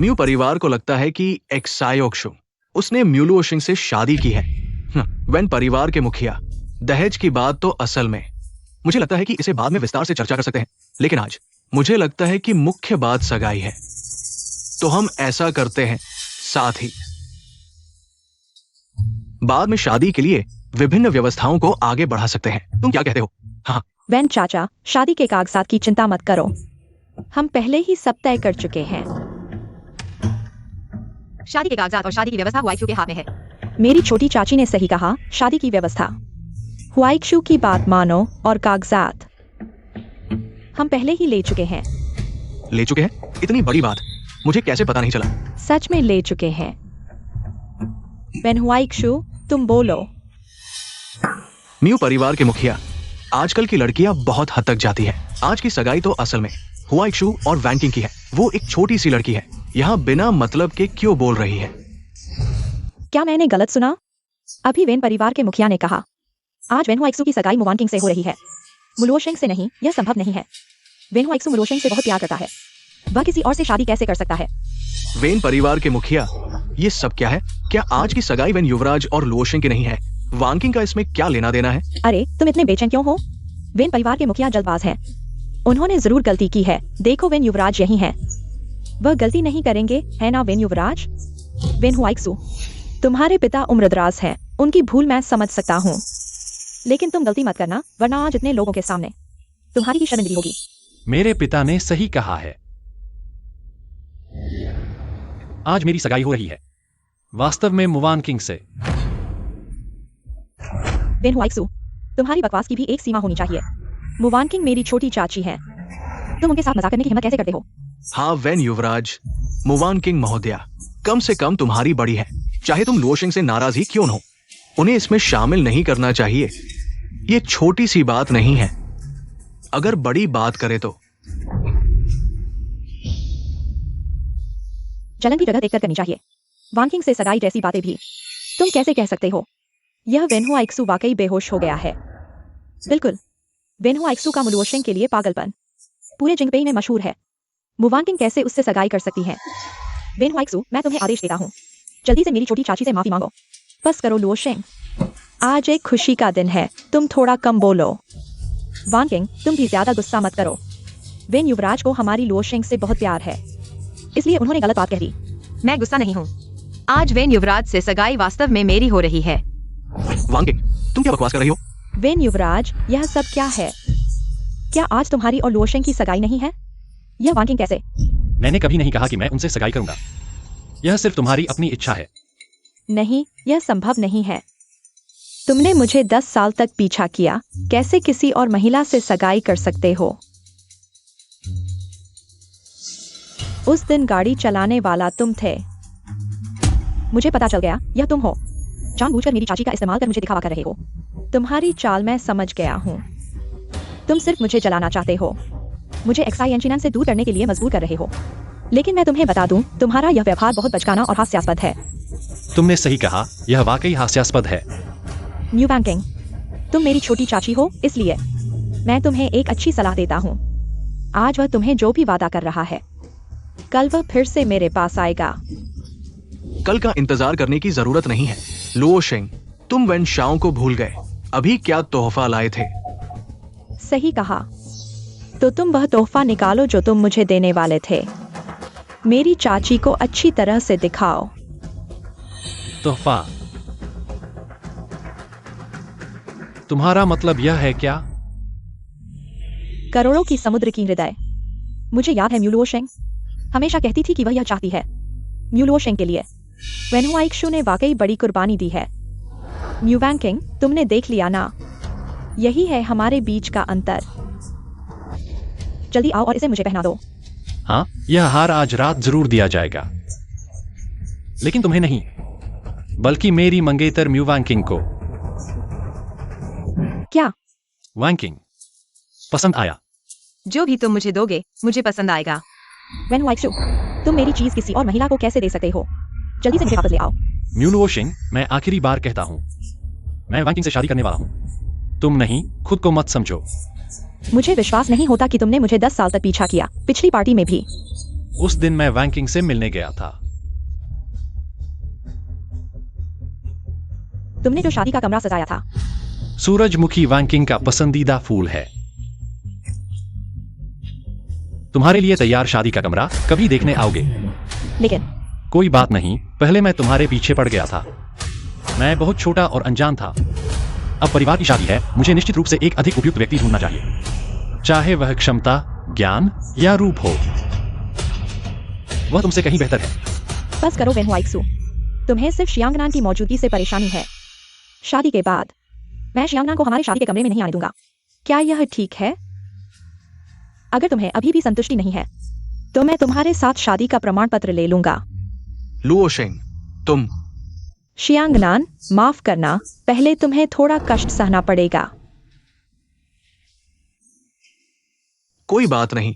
S3: म्यू परिवार को लगता है कि एक्सायोक्शु उसने म्यू लुओ शेंग से शादी की है। वेन परिवार के मुखिया, दहेज की बात तो असल में मुझे लगता है कि इसे बाद में विस्तार से चर्चा कर सकते हैं, लेकिन आज मुझे लगता है कि मुख्य बात सगाई है। तो हम ऐसा करते हैं, साथ ही बाद में शादी के लिए विभिन्न व्यवस्थाओं को आगे बढ़ा सकते हैं। तुम क्या कहते हो? हाँ
S2: वेन चाचा, शादी के कागजात की चिंता मत करो, हम पहले ही सब तय कर चुके हैं।
S4: शादी के कागजात और शादी की व्यवस्था हुआइक्यू के हाथ में है।
S2: मेरी छोटी चाची ने सही कहा, शादी की व्यवस्था हुआइक्शु की बात मानो और कागजात हम पहले ही ले चुके हैं।
S3: ले चुके हैं? इतनी बड़ी बात मुझे कैसे पता नहीं चला?
S2: सच में ले चुके हैं। वेन हुआइक्शु, तुम बोलो।
S3: म्यू परिवार के मुखिया, आजकल की लड़कियां बहुत हद तक जाती है। आज की सगाई तो असल में हुआइक्शु और वैंकिंग की है। वो एक छोटी सी लड़की है, यहाँ बिना मतलब के क्यों बोल रही है?
S2: क्या मैंने गलत सुना? अभी वेन परिवार के मुखिया ने कहा आज वेन हुआइक्शु की सगाई मुवानकिंग से हो रही है, लुओ शेंग से नहीं। यह संभव नहीं है। वेन हुआइक्शु लुओ शेंग से बहुत प्यार करता है, वह किसी और से शादी कैसे कर सकता है?
S3: वेन परिवार के मुखिया, ये सब क्या है? क्या आज की सगाई वेन युवराज और लुओ शेंग की नहीं है? वांकिंग का इसमें क्या लेना देना है?
S2: अरे, तुम इतने बेचैन क्यों हो? वेन परिवार के मुखिया जल्दबाज हैं। उन्होंने जरूर गलती की है। देखो, वेन युवराज यही हैं। वह गलती नहीं करेंगे, है ना वेन युवराज? वेन हुआइक्शु, तुम्हारे पिता उम्रदराज हैं, उनकी भूल मैं समझ सकता हूँ, लेकिन तुम गलती मत करना, वरना आज इतने लोगों के सामने तुम्हारी ही शर्मिंदगी होगी।
S1: मेरे पिता ने सही कहा है। आज मेरी सगाई हो रही है, वास्तव में मुवान किंग से।
S2: वेन हुआइक्शु, तुम्हारी बकवास की भी एक सीमा होनी चाहिए। मुवान किंग मेरी छोटी चाची हैं, तुम उनके साथ मजाक करने की हिम्मत कैसे करते हो?
S3: हाँ वेन युवराज, मुवान किंग महोदया कम से कम तुम्हारी बड़ी है, चाहे तुम लुओ शेंग से नाराज ही क्यों न हो। उन्हें इसमें शामिल नहीं करना चाहिए। ये छोटी सी बात नहीं है, अगर बड़ी बात करे तो।
S2: जलन की जगह देखकर करनी चाहिए। वांकिंग से सगाई जैसी बातें भी तुम कैसे कह सकते हो? यह वेन हुआइक्शु वाकई बेहोश हो गया है। बिल्कुल, वेन हुआइक्शु का लुओ शेंग के लिए पागलपन पूरे जिंगबेई में मशहूर है। मुवांकिंग कैसे उससे सगाई कर सकती है? वेन हुआइक्शु, मैं तुम्हें आदेश देता हूँ, जल्दी से मेरी छोटी चाची से माफी मांगो। बस करो लुओ शेंग, आज एक खुशी का दिन है, तुम थोड़ा कम बोलो। वांकिंग, तुम भी ज्यादा गुस्सा मत करो। वेन युवराज को हमारी लुओ शेंग से बहुत प्यार है, इसलिए उन्होंने गलत बात कह दी।
S4: मैं गुस्सा नहीं हूँ। आज वेन युवराज से सगाई वास्तव में मेरी हो रही है।
S3: वांकिंग, तुम क्या बकवास कर रही हो?
S2: वेन युवराज, यह सब क्या है? क्या आज तुम्हारी और लुओ शेंग की सगाई नहीं है? यह वांकिंग कैसे?
S1: मैंने कभी नहीं कहा कि मैं उनसे सगाई करूंगा। यह सिर्फ तुम्हारी अपनी इच्छा है।
S2: नहीं, यह संभव नहीं है। तुमने मुझे 10 साल तक पीछा किया, कैसे किसी और महिला से सगाई कर सकते हो? उस दिन गाड़ी चलाने वाला तुम थे। मुझे पता चल गया, यह तुम हो। जानबूझकर मेरी चाची का इस्तेमाल कर मुझे दिखावा कर रहे हो। तुम्हारी चाल मैं समझ गया हूँ। तुम सिर्फ मुझे जलाना चाहते हो, मुझे एक्साइएंशिनन से दूर करने के लिए मजबूर कर रहे हो। लेकिन मैं तुम्हें बता दूं, तुम्हारा यह व्यवहार बहुत बचकाना और हास्यास्पद है।
S1: तुमने सही कहा, यह वाकई हास्यास्पद है।
S2: न्यू बैंकिंग, तुम मेरी छोटी चाची हो, इसलिए मैं तुम्हें एक अच्छी सलाह देता हूँ। आज वह तुम्हें जो भी वादा कर रहा है, कल वह फिर से मेरे पास आएगा।
S3: कल का इंतजार करने की जरूरत नहीं है। लुओ शेंग, तुम वेन शाओ को भूल गए। अभी क्या तोहफा लाए थे?
S2: सही कहा। तो तुम वह तोहफा निकालो जो तुम मुझे देने वाले थे। मेरी चाची को अच्छी तरह से दिखाओ।
S1: तोहफा? तुम्हारा मतलब यह है क्या?
S2: करोड़ों की समुद्र की हृदय। मुझे याद है म्यूलुओ शेंग हमेशा कहती थी कि वह यह चाहती है। म्यूलुओ शेंग के लिए वेनहुआइक्शु ने वाकई बड़ी कुर्बानी दी है। न्यू बैंकिंग, तुमने देख लिया ना, यही है हमारे बीच का अंतर। जल्दी आओ और इसे मुझे पहना दो।
S1: हाँ, यह हार आज रात जरूर दिया जाएगा, लेकिन तुम्हें नहीं, बल्कि मेरी मंगेतर म्यू वैंकिंग को।
S2: क्या?
S1: वैंकिंग पसंद आया?
S4: जो भी तुम मुझे दोगे मुझे पसंद आएगा।
S2: वेनहुआइक्शु, तुम मेरी चीज किसी और महिला को कैसे दे सकते हो? जल्दी से मुझे वापस ले आओ।
S1: म्यूलुओ शेंग, मैं आखिरी बार कहता हूँ, मैं वैंकिंग से शादी करने वाला हूँ। तुम नहीं, खुद को मत समझो।
S2: मुझे विश्वास नहीं होता कि तुमने मुझे 10 साल तक पीछा किया, पिछली पार्टी में भी।
S1: उस दिन मैं वैंकिंग से मिलने गया था।
S2: तुमने जो शादी का कमरा सजाया था,
S1: सूरजमुखी वैंकिंग का पसंदीदा फूल है। तुम्हारे लिए तैयार शादी का कमरा कभी देखने आओगे।
S2: लेकिन
S1: कोई बात नहीं, पहले मैं तुम्हारे पीछे पड़ गया था। मैं बहुत छोटा और अनजान था। अब परिवार की शादी है, मुझे निश्चित रूप से एक अधिक उपयुक्त व्यक्ति ढूंढना चाहिए, चाहे वह क्षमता, ज्ञान या रूप हो। वह तुमसे कहीं बेहतर है।
S2: बस करो वेनहुआइक्सु, तुम्हें सिर्फ शियांगनान की मौजूदगी से परेशानी है। शादी के बाद मैं शियांगनान को हमारे शादी के कमरे में नहीं आने दूंगा। क्या यह ठीक है? अगर तुम्हें अभी भी संतुष्टि नहीं है, तो मैं तुम्हारे साथ शादी का प्रमाण पत्र ले लूंगा।
S3: लुओ शेंग, तुम।
S2: शियांगनान, माफ करना, पहले तुम्हें थोड़ा कष्ट सहना पड़ेगा।
S3: कोई बात नहीं।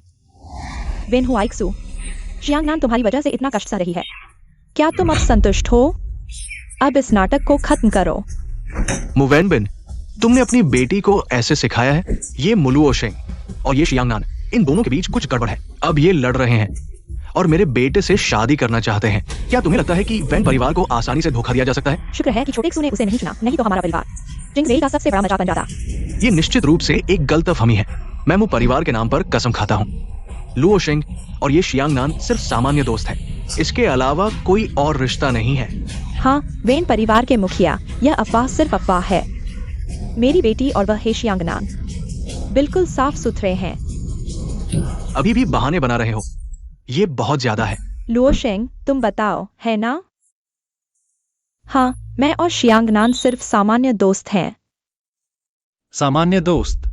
S2: वेनहुआइक्सु, शियांगनान तुम्हारी वजह से इतना कष्ट सह रही है। क्या तुम अब संतुष्ट हो? अब इस नाटक को खत्म करो।
S3: मुवेनबिन, तुमने अपनी बेटी को ऐसे सिखाया है? ये मुलुओ शेंग और ये शियांगनान, इन दोनों के बीच कुछ गड़बड़ है। अब ये लड़ रहे हैं और मेरे बेटे से शादी करना चाहते हैं। क्या तुम्हें लगता है कि वैन परिवार को आसानी से धोखा दिया जा सकता है?
S2: शुक्र है कि छोटे ने उसे नहीं चुना, नहीं तो हमारा परिवार जिंगबेई का सबसे बड़ा मजाक बन जाता।
S3: ये निश्चित रूप से एक गलतफहमी है। मैं मु परिवार के नाम पर कसम खाता हूँ। लुओ शेंग और ये शियांगनान सिर्फ सामान्य दोस्त है, इसके अलावा कोई और रिश्ता नहीं है।
S2: हाँ, वेन परिवार के मुखिया, यह अफवाह सिर्फ अफवाह है। मेरी बेटी और वह है शियांगनान बिल्कुल साफ सुथरे हैं।
S3: अभी भी बहाने बना रहे हो, ये बहुत ज्यादा है।
S2: लुओ शेंग, तुम बताओ, है ना? हाँ, मैं और शियांगनान सिर्फ सामान्य दोस्त हैं।
S1: सामान्य दोस्त?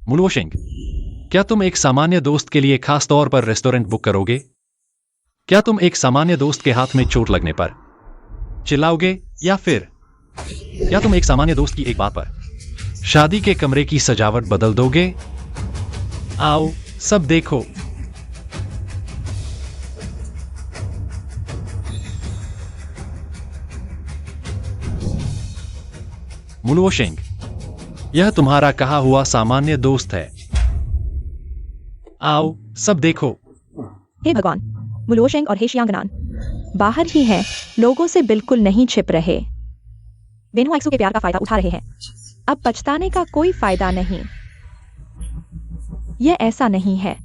S1: मुलुओ शेंग, क्या तुम एक सामान्य दोस्त के लिए खास तौर पर रेस्टोरेंट बुक करोगे? क्या तुम एक सामान्य दोस्त के हाथ में चोट लगने पर चिल्लाओगे, या फिर क्या तुम एक सामान्य दोस्त की एक बात पर शादी के कमरे की सजावट बदल दोगे? आओ, सब देखो। मुलुओ शेंग, यह तुम्हारा कहा हुआ सामान्य दोस्त है। आओ, सब देखो।
S2: हे भगवान, मुलुओ शेंग और हे शियांगनान बाहर ही हैं, लोगों से बिल्कुल नहीं छिप रहे। वेनहुआइक्सु के प्यार का फायदा उठा रहे हैं। अब पछताने का कोई फायदा नहीं। यह ऐसा नहीं है।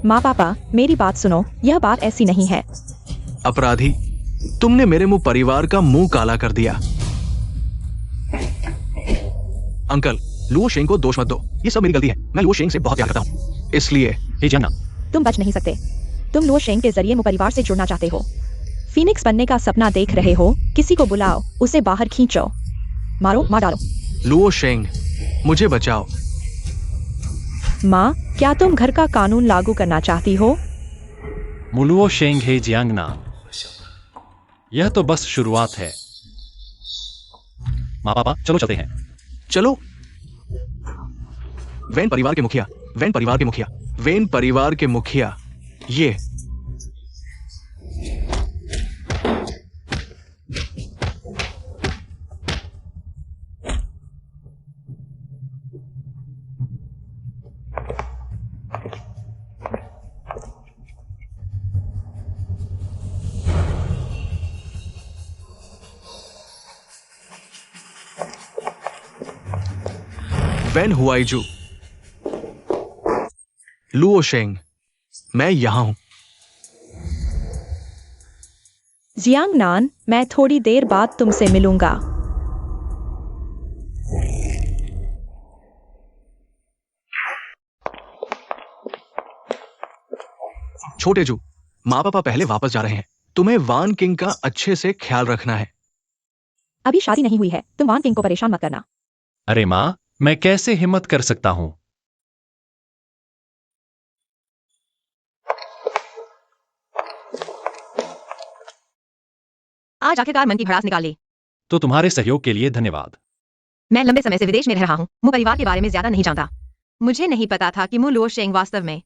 S2: माँ पापा, मेरी बात सुनो, यह बात ऐसी नहीं है।
S3: अपराधी, तुमने मेरे मुंह परिवार का मुंह काला कर दिया। अंकल, लुओ शेंग को दोष मत दो, ये सब मेरी गलती है। मैं लुओ शेंग से बहुत प्यार करता हूँ, इसलिए।
S1: हे जाना,
S2: तुम बच नहीं सकते। तुम लुओ शेंग के जरिए परिवार से जुड़ना चाहते हो। फीनिक्स बनने का सपना देख रहे हो। किसी को बुलाओ, उसे बाहर खींचो, मारो, मार डालो।
S3: लुओ शेंग, मुझे बचाओ।
S2: माँ, क्या तुम घर का कानून लागू करना चाहती हो?
S1: मुलुओ शेंग, हे जियांगनान, यह तो बस शुरुआत है। माँ पापा चलो चलते हैं।
S3: चलो। वेन परिवार के मुखिया, वेन परिवार के मुखिया, वेन परिवार के मुखिया, ये वेन हुआईजू, लुओ शेंग, मैं यहां हूं।
S2: जियांग नान, मैं थोड़ी देर बाद तुमसे मिलूंगा।
S3: छोटे जू, माँ पापा पहले वापस जा रहे हैं। तुम्हें वान किंग का अच्छे से ख्याल रखना है।
S2: अभी शादी नहीं हुई है, तुम वान किंग को परेशान मत करना।
S1: अरे माँ, मैं कैसे हिम्मत कर सकता हूँ?
S4: आज आखिरकार मन की भड़ास निकाल ली।
S1: तो तुम्हारे सहयोग के लिए धन्यवाद।
S4: मैं लंबे समय से विदेश में रह रहा हूँ, मु परिवार के बारे में ज्यादा नहीं जानता। मुझे नहीं पता था कि मु लुओ शेंग वास्तव में।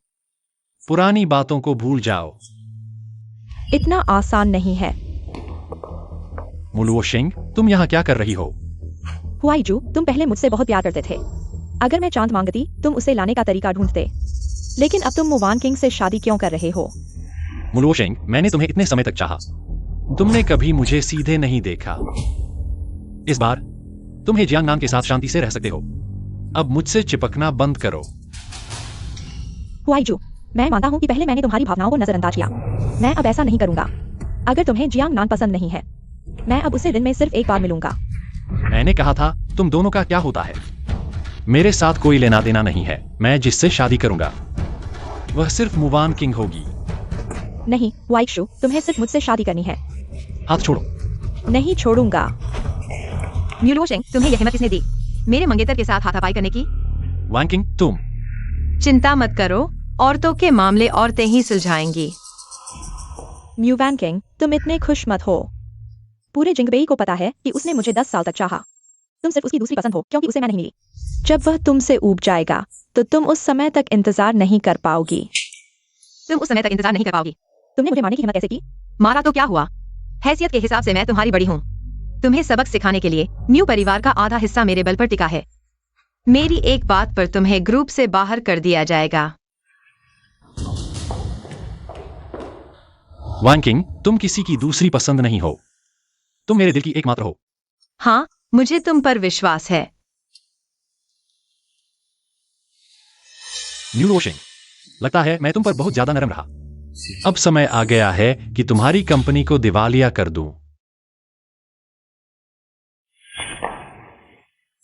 S1: पुरानी बातों को भूल जाओ।
S2: इतना आसान नहीं है।
S1: मुलुओ शेंग, तुम यहाँ क्या कर रही हो?
S2: हुआईजू, तुम पहले मुझसे बहुत प्यार करते थे। अगर मैं चांद मांगती, तुम उसे लाने का तरीका ढूंढते। लेकिन अब तुम मुवान किंग से शादी क्यों कर रहे हो?
S1: मुलुओ शेंग, मैंने तुम्हें इतने समय तक चाहा। तुमने कभी मुझे सीधे नहीं देखा। इस बार तुम हे जियांग नान के साथ शांति से रह सकते हो। अब मुझसे चिपकना बंद करो।
S2: हुआईजू, मैं मानता हूँ कि पहले मैंने तुम्हारी भावनाओं को नजरअंदाज किया। मैं अब ऐसा नहीं करूंगा। अगर तुम्हें जियांग नान पसंद नहीं है, मैं अब उसे दिन में सिर्फ एक बार मिलूंगा।
S1: मैंने कहा था, तुम दोनों का क्या होता है? मेरे साथ कोई लेना देना नहीं है। मैं जिससे शादी करूंगा वह सिर्फ मुवान किंग होगी।
S2: नहीं हुआईजू, तुम्हें सिर्फ मुझसे शादी करनी है।
S1: हाथ छोड़ो।
S2: नहीं छोड़ूंगा।
S4: म्यू लुओ शेंग, तुम्हें यह हिम्मत किसने दी मेरे मंगेतर के साथ हाथापाई करने की?
S1: वान किंग, तुम।
S4: चिंता मत करो, औरतों के मामले औरतें ही सुलझाएंगी।
S2: म्यू वैन किंग, तुम इतने खुश मत हो। पूरे जिंगबेई को पता है कि उसने मुझे 10 साल तक चाहा। तुम सिर्फ उसकी दूसरी पसंद हो क्योंकि उसे मैं नहीं मिली। जब वह तुमसे ऊब जाएगा तो तुम उस समय तक इंतजार नहीं कर पाओगी।
S4: तुम उस समय तक इंतजार नहीं कर पाओगी।
S2: तुमने मुझे मारने की हिम्मत कैसे की?
S4: मारा तो क्या हुआ? हैसियत के हिसाब से मैं तुम्हारी बड़ी हूँ। तुम्हें सबक सिखाने के लिए म्यू परिवार का आधा हिस्सा मेरे बल पर टिका है। मेरी एक बात पर तुम्हें ग्रुप से बाहर कर दिया जाएगा।
S1: वान किंग, तुम किसी की दूसरी पसंद नहीं हो। तुम मेरे दिल की एकमात्र हो।
S4: हाँ, मुझे तुम पर विश्वास है।
S1: म्यू लुओ शेंग, लगता है मैं तुम पर बहुत ज्यादा नरम रहा। अब समय आ गया है कि तुम्हारी कंपनी को दिवालिया कर दूं।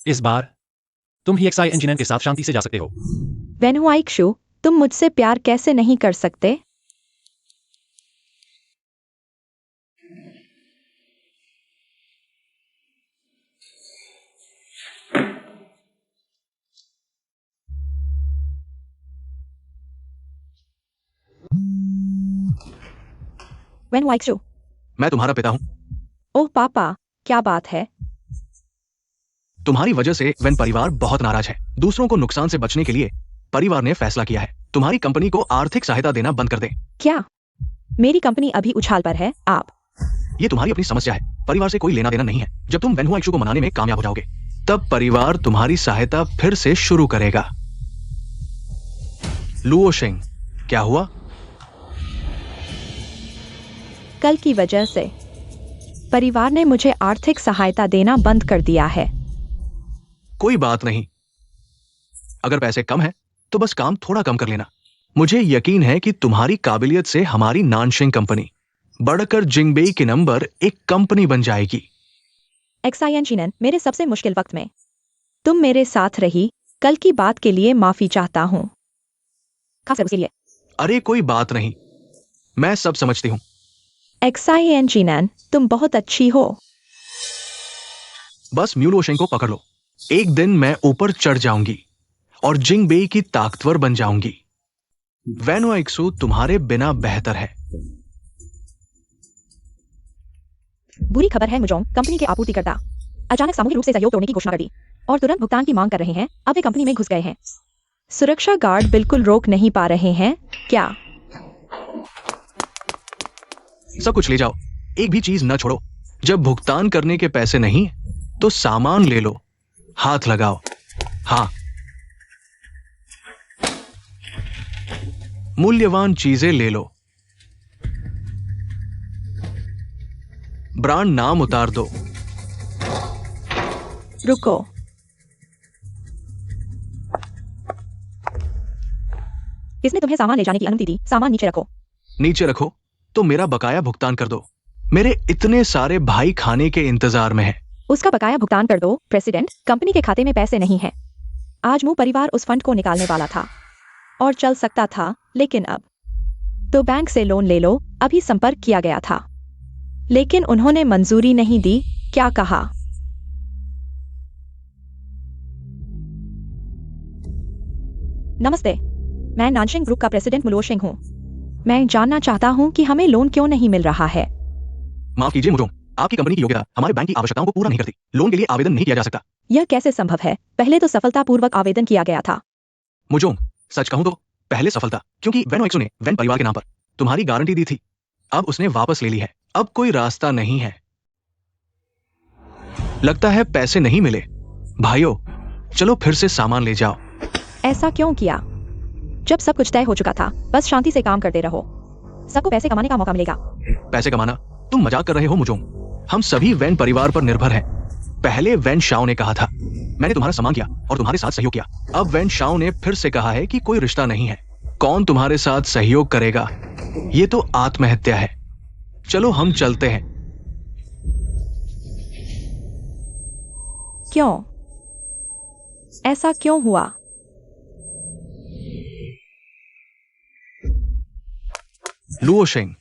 S1: इस बार तुम ही एक्साई इंजीनियर के साथ शांति से जा सकते हो।
S2: वेन हुआईजू, तुम मुझसे प्यार कैसे नहीं कर सकते? वेन हुआईजू,
S3: मैं तुम्हारा पिता हूं।
S2: ओह पापा, क्या बात है?
S3: तुम्हारी वजह से वेन परिवार बहुत नाराज है। दूसरों को नुकसान से बचने के लिए परिवार ने फैसला किया है तुम्हारी कंपनी को आर्थिक सहायता देना बंद कर दें।
S2: क्या? मेरी कंपनी अभी उछाल पर है। आप
S3: ये तुम्हारी अपनी समस्या है, परिवार से कोई लेना देना नहीं है। जब तुम वेन हुआईजू को मनाने में कामयाब हो जाओगे, तब परिवार तुम्हारी सहायता फिर से शुरू करेगा। लुओ शेंग, क्या हुआ?
S2: कल की वजह से परिवार ने मुझे आर्थिक सहायता देना बंद कर दिया है।
S3: कोई बात नहीं, अगर पैसे कम है तो बस काम थोड़ा कम कर लेना। मुझे यकीन है कि तुम्हारी काबिलियत से हमारी नानशेंग कंपनी बढ़कर जिंगबेई के नंबर एक कंपनी बन जाएगी।
S2: एक्साई इंजीनियर, मेरे सबसे मुश्किल वक्त में तुम मेरे साथ रही। कल की बात के लिए माफी चाहता हूं, खासकर उसके लिए।
S3: अरे कोई बात नहीं, मैं सब समझती हूं।
S2: एक्साई इंजीनियर, तुम बहुत अच्छी हो।
S3: बस म्यू लुओ शेंग को पकड़ लो। एक दिन मैं ऊपर चढ़ जाऊंगी और जिंगबेई की ताकतवर बन जाऊंगी। वेन हुआईजू तुम्हारे बिना बेहतर है।
S2: बुरी खबर है मुजोंग, कंपनी के आपूर्तिकर्ता अचानक सामूहिक रूप से सहयोग तोड़ने की घोषणा कर दी और तुरंत भुगतान की मांग कर रहे हैं। अब वे कंपनी में घुस गए हैं। सुरक्षा गार्ड बिल्कुल रोक नहीं पा रहे हैं क्या?
S3: सब कुछ ले जाओ, एक भी चीज न छोड़ो। जब भुगतान करने के पैसे नहीं तो सामान ले लो, हाथ लगाओ। हाँ, मूल्यवान चीजें ले लो। ब्रांड नाम उतार दो।
S2: रुको, किसने तुम्हें सामान ले जाने की अनुमति दी? सामान नीचे रखो।
S3: नीचे रखो तो मेरा बकाया भुगतान कर दो। मेरे इतने सारे भाई खाने के इंतजार में हैं।
S2: उसका बकाया भुगतान कर दो। प्रेसिडेंट, कंपनी के खाते में पैसे नहीं हैं। आज मू परिवार उस फंड को निकालने वाला था और चल सकता था, लेकिन अब तो बैंक से लोन ले लो। अभी संपर्क किया गया था, लेकिन उन्होंने मंजूरी नहीं दी। क्या कहा? नमस्ते, मैं नानशिंग ग्रुप का प्रेसिडेंट मुलोशिंग हूँ। मैं जानना चाहता हूँ कि हमें लोन क्यों नहीं मिल रहा है।
S3: माफ कीजिए मुझोंग, आपकी कंपनी की योग्यता हमारे बैंक की आवश्यकताओं को पूरा नहीं करती। लोन के लिए आवेदन नहीं किया जा सकता।
S2: यह कैसे संभव है? पहले तो सफलतापूर्वक आवेदन किया गया था।
S3: मुझोंग, सच कहूं तो पहले सफलता, क्योंकि वेनोएक्सो ने वेन परिवार के नाम पर तुम्हारी गारंटी दी थी। अब उसने वापस ले ली है। अब कोई रास्ता नहीं है। लगता है पैसे नहीं मिले। भाइयों, चलो फिर से सामान ले जाओ।
S2: ऐसा क्यों किया? जब सब कुछ तय हो चुका था, बस शांति से काम करते रहो। सबको पैसे कमाने का मौका मिलेगा।
S3: पैसे कमाना? तुम मजाक कर रहे हो मुझोंग। हम सभी वेन परिवार पर निर्भर हैं। पहले वेन शाओ ने कहा था, मैंने तुम्हारा सम्मान किया और तुम्हारे साथ सहयोग किया। अब वेन शाओ ने फिर से कहा है कि कोई रिश्ता नहीं है। कौन तुम्हारे साथ सहयोग करेगा? ये तो आत्महत्या है। चलो हम चलते हैं।
S2: क्यों? ऐसा क्यों हुआ?
S3: लुओशेंग,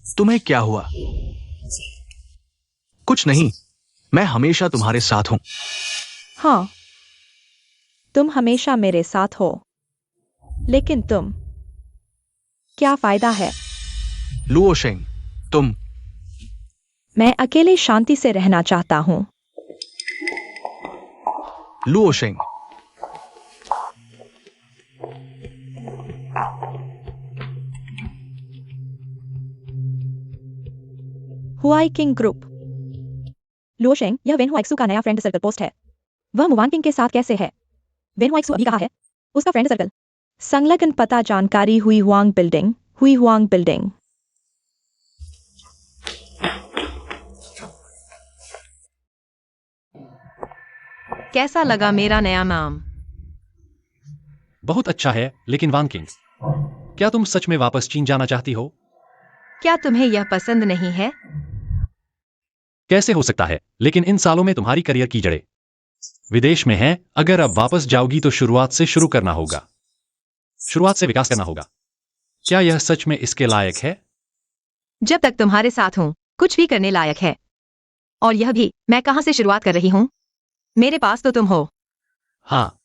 S3: तुम्हें क्या हुआ? कुछ नहीं, मैं हमेशा तुम्हारे साथ हूं।
S2: हाँ, तुम हमेशा मेरे साथ हो, लेकिन तुम क्या फायदा है?
S3: लुओशेंग, तुम
S2: मैं अकेले शांति से रहना चाहता हूं।
S3: लुओशेंग,
S2: हुआई किंग ग्रुप। लुओशेंग, यह वेन हुआइक्सू का नया फ्रेंड सर्कल पोस्ट है। वह मुवान किंग के साथ कैसे है? वेन हुआइक्सू अभी कहा है उसका फ्रेंड सर्कल। संलग्न पता जानकारी हुई हुआंग बिल्डिंग। हुई हुआंग बिल्डिंग।
S4: कैसा लगा मेरा नया नाम?
S1: बहुत अच्छा है, लेकिन वान किंग, क्या तुम सच में वापस चीन जाना चाहती हो?
S4: क्या तुम्हें यह पसंद नहीं है?
S1: कैसे हो सकता है? लेकिन इन सालों में तुम्हारी करियर की जड़ें विदेश में हैं। अगर अब वापस जाओगी तो शुरुआत से शुरू करना होगा। शुरुआत से विकास करना होगा। क्या यह सच में इसके लायक है?
S4: जब तक तुम्हारे साथ हूं, कुछ भी करने लायक है। और यह भी, मैं कहां से शुरुआत कर रही हूं? मेरे पास तो तुम हो।
S1: हाँ,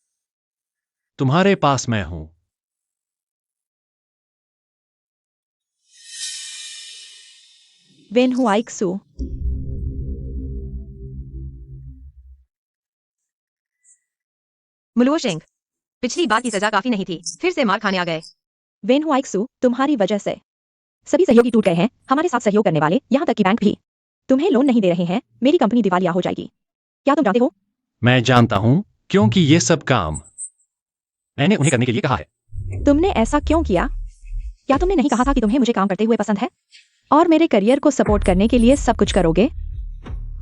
S1: तुम्हारे पास मैं हूं।
S2: वेन हुआइक्सू।
S4: मुलोशिंग, पिछली बार की सजा काफी नहीं थी, फिर से मार खाने आ गए।
S2: वेन हुआइक्सू, तुम्हारी वजह से सभी सहयोगी टूट गए हैं। हमारे साथ सहयोग करने वाले, यहां तक कि बैंक भी तुम्हें लोन नहीं दे रहे हैं। मेरी कंपनी दिवालिया हो जाएगी। क्या तुम जानते हो?
S1: मैं जानता हूं, क्योंकि ये सब काम मैंने उन्हें करने के लिए कहा है।
S2: तुमने ऐसा क्यों किया? क्या तुमने नहीं कहा था कि तुम्हें मुझे काम करते हुए पसंद है और मेरे करियर को सपोर्ट करने के लिए सब कुछ करोगे?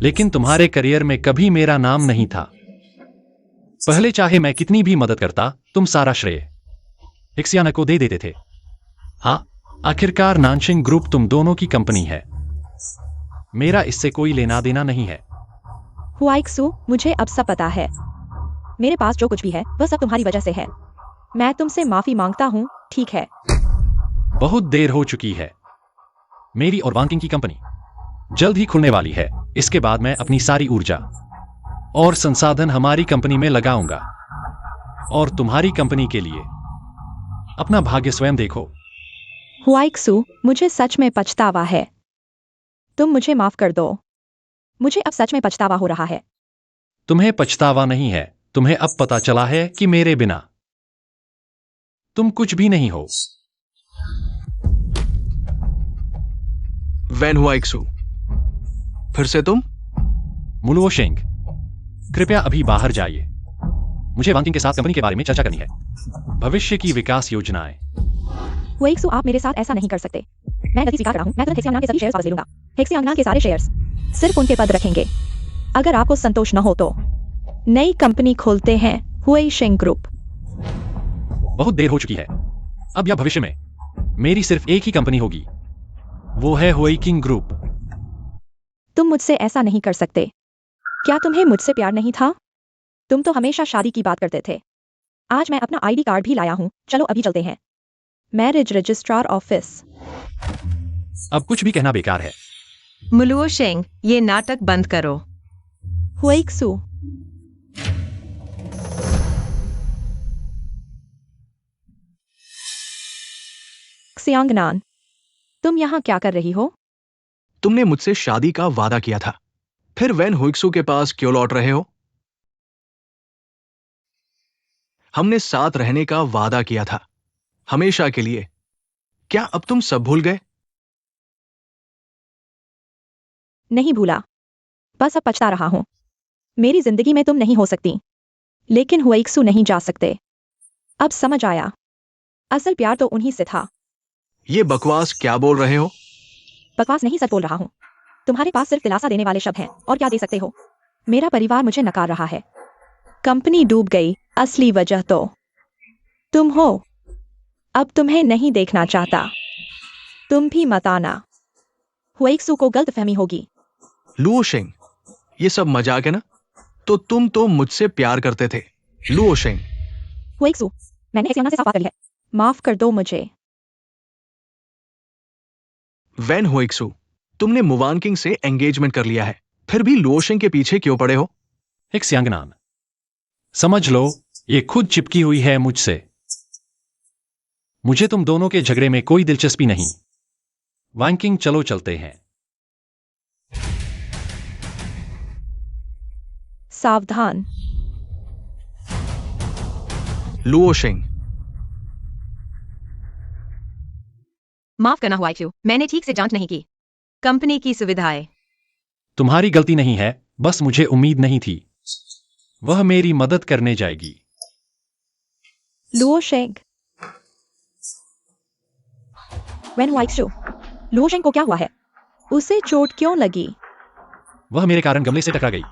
S1: लेकिन तुम्हारे करियर में कभी मेरा नाम नहीं था। पहले चाहे मैं कितनी भी मदद करता, तुम सारा श्रेय हिक्सियाना को दे देते थे। हाँ, आखिरकार नानशिंग ग्रुप तुम दोनों की कंपनी है। मेरा इससे कोई लेना देना नहीं है।
S2: हुआइक्सू, मुझे अब सब पता है। मेरे पास जो कुछ भी है वह सब तुम्हारी वजह से है। मैं तुमसे माफी मांगता हूँ, ठीक है?
S1: बहुत देर हो चुकी है। मेरी और वांकिंग की कंपनी जल्द ही खुलने वाली है। इसके बाद मैं अपनी सारी ऊर्जा और संसाधन हमारी कंपनी में लगाऊंगा। और तुम्हारी कंपनी के लिए अपना भाग्य स्वयं देखो।
S2: हुआइक्सू, मुझे सच में पछतावा है। तुम मुझे माफ कर दो। मुझे अब सच में पछतावा हो रहा है।
S1: तुम्हें पछतावा नहीं है, तुम्हें अब पता चला है कि मेरे बिना तुम कुछ भी नहीं हो।
S3: वैन हुआइक्सू, फिर से तुम?
S1: मुलुओशेंग, कृपया अभी बाहर जाइए। मुझे वांग किंग के साथ कंपनी के बारे में चर्चा करनी है, भविष्य की विकास योजनाएं।
S2: हुएक्सू, आप मेरे साथ ऐसा नहीं कर सकते। मैं गलती स्वीकार कर रहा हूं। मैं तुरंत हेक्सियांगनान के सभी शेयर्स वापस ले लूंगा। हेक्सियांगनान के सारे शेयर्स, सिर्फ उनके पद रखेंगे। अगर आपको संतोष न हो तो नई कंपनी खोलते हैं, हुएशिंग ग्रुप।
S1: बहुत देर हो चुकी है। अब या भविष्य में मेरी सिर्फ एक ही कंपनी होगी, वो है हुएकिंग ग्रुप।
S2: तुम मुझसे ऐसा नहीं कर सकते। क्या तुम्हें मुझसे प्यार नहीं था? तुम तो हमेशा शादी की बात करते थे। आज मैं अपना आईडी कार्ड भी लाया हूं। चलो अभी चलते हैं। Marriage registrar office.
S1: अब कुछ भी कहना बेकार है।
S4: मुलुओशेंग, ये नाटक बंद करो।
S2: हुएक्सू, xiangnan, तुम यहाँ क्या कर रही हो?
S3: तुमने मुझसे शादी का वादा किया था, फिर वैन हुइक्सू के पास क्यों लौट रहे हो? हमने साथ रहने का वादा किया था, हमेशा के लिए। क्या अब तुम सब भूल गए?
S2: नहीं भूला, बस अब पछता रहा हूं। मेरी जिंदगी में तुम नहीं हो सकती, लेकिन हुएक्सू नहीं जा सकते। अब समझ आया, असल प्यार तो उन्हीं से था।
S3: ये बकवास क्या बोल रहे हो?
S2: बकवास नहीं, सच बोल रहा हूं। तुम्हारे पास सिर्फ दिलासा देने वाले शब्द हैं, और क्या दे सकते हो? मेरा परिवार मुझे नकार रहा है। कंपनी डूब गई, असली वजह तो तुम हो। अब तुम्हें नहीं देखना चाहता। तुम भी मत आना। हुएक्सू को गलतफहमी होगी।
S3: लुओशेंग, ये सब मजाक है ना? तो तुम तो मुझसे प्यार करते थे, लुओशेंग।
S2: हुएक्सू, मैंने हेक्सियांगनान से साफ बात कर ली है। माफ कर दो मुझे।
S3: वैन हुइक्सू, तुमने मुवान किंग से एंगेजमेंट कर लिया है, फिर भी लुओशेंग के पीछे क्यों पड़े हो?
S1: हेक्सियांगनान, समझ लो, ये खुद चिपकी हुई है मुझसे। मुझे तुम दोनों के झगड़े में कोई दिलचस्पी नहीं। वांग किंग, चलो चलते हैं।
S2: सावधान।
S3: लुओशेंग,
S4: माफ करना हुआइक्सू, मैंने ठीक से जांच नहीं की। कंपनी की सुविधाएं।
S1: तुम्हारी गलती नहीं है, बस मुझे उम्मीद नहीं थी। वह मेरी मदद करने जाएगी।
S2: लुओशेंग। वैन हुआइक्सू, लुओशेंग को क्या हुआ है? उसे चोट क्यों लगी?
S1: वह मेरे कारण गमले से टकरा गई,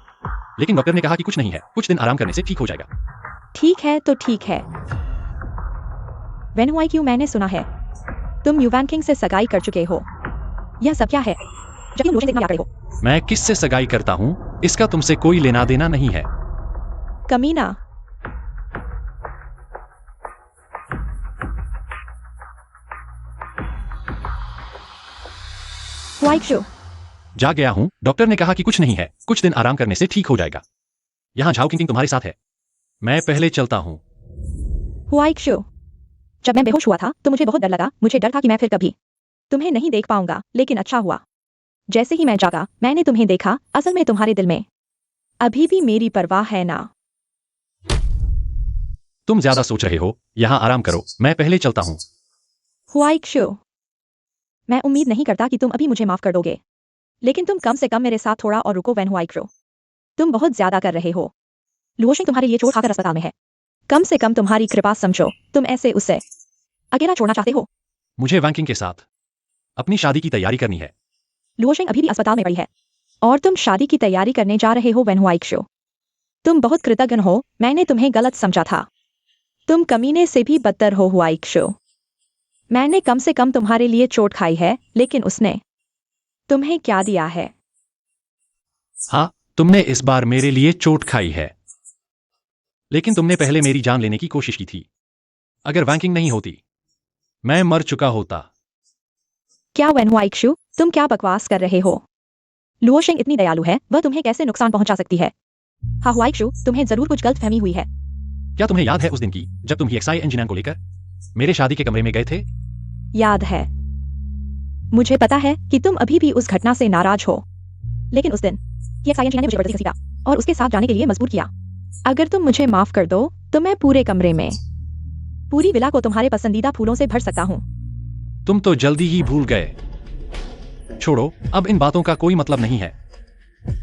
S1: लेकिन डॉक्टर ने कहा कि कुछ नहीं है, कुछ दिन आराम करने से ठीक हो जाएगा।
S2: ठीक है तो ठीक है। वैन हुआइक्यू, मैंने सुना है तुम युवान किंग से सगाई कर चुके हो। यह सब क्या है? जब तुम लुओशेंग देखना याद करेगो।
S1: मैं किससे सगाई करता हूं, इसका तुमसे कोई लेना देना नहीं है।
S2: कमीना। हुआइक्सू,
S1: जा गया हूं, डॉक्टर ने कहा कि कुछ नहीं है, कुछ दिन आराम करने से ठीक हो जाएगा। यहां झाओ किंग तुम्हारे साथ है। मैं पहले चलता हूं।
S2: हुआइक्सू, जब मैं बेहोश हुआ था तो मुझे बहुत डर लगा। मुझे डर था कि मैं फिर कभी तुम्हें नहीं देख पाऊंगा, लेकिन अच्छा हुआ। जैसे ही मैं जागा, मैंने तुम्हें देखा। असल में तुम्हारे दिल में अभी भी मेरी परवाह है ना?
S1: तुम ज्यादा सोच रहे हो, यहां आराम करो, मैं पहले चलता हूं।
S2: हुआइक्सू, मैं उम्मीद नहीं करता कि तुम अभी मुझे माफ कर दोगे, लेकिन तुम कम से कम मेरे साथ थोड़ा और रुको। वैन हुआइक्सू, तुम बहुत ज्यादा कर रहे हो। लुओशेंग तुम्हारे लिए चोट खाकर अस्पताल में है। कम से कम तुम्हारी कृपा समझो। तुम ऐसे उसे अकेला छोड़ना चाहते हो?
S1: मुझे वांग किंग के साथ अपनी शादी की तैयारी करनी है।
S2: लुओशेंग अभी भी अस्पताल में पड़ी है, और तुम शादी की तैयारी करने जा रहे हो। वैन हुआइक्सू, तुम बहुत कृतज्ञ हो। मैंने तुम्हें गलत समझा था। तुम कमीने से भी बदतर हो हुआइक्सू। मैंने कम से कम तुम्हारे लिए चोट खाई है, लेकिन उसने तुम्हें क्या दिया है?
S1: हाँ, तुमने इस बार मेरे लिए चोट खाई है, लेकिन तुमने पहले मेरी जान लेने की कोशिश की थी। अगर वांग किंग नहीं होती, मैं मर चुका होता।
S2: क्या वैन हुआइक्सू, तुम क्या बकवास कर रहे हो? लुओशेंग इतनी दयालु है, वह तुम्हें कैसे नुकसान पहुंचा सकती है? हाँ हुआइक्सू, तुम्हें जरूर कुछ गलतफहमी हुई है।
S1: क्या तुम्हें याद है उस दिन की जब तुम हीएक्साई इंजीनियर को लेकर मेरे शादी के कमरे में गए थे?
S2: याद है। मुझे पता है कि तुम अभी भी उस घटना से नाराज हो, लेकिन उस दिन ये साइंस ने मुझे जबरदस्ती घसीटा और उसके साथ जाने के लिए मजबूर किया। अगर तुम मुझे माफ कर दो तो मैं पूरे कमरे में पूरी विला को तुम्हारे पसंदीदा फूलों से भर सकता हूँ।
S1: तुम तो जल्दी ही भूल गए। छोड़ो, अब इन बातों का कोई मतलब नहीं है।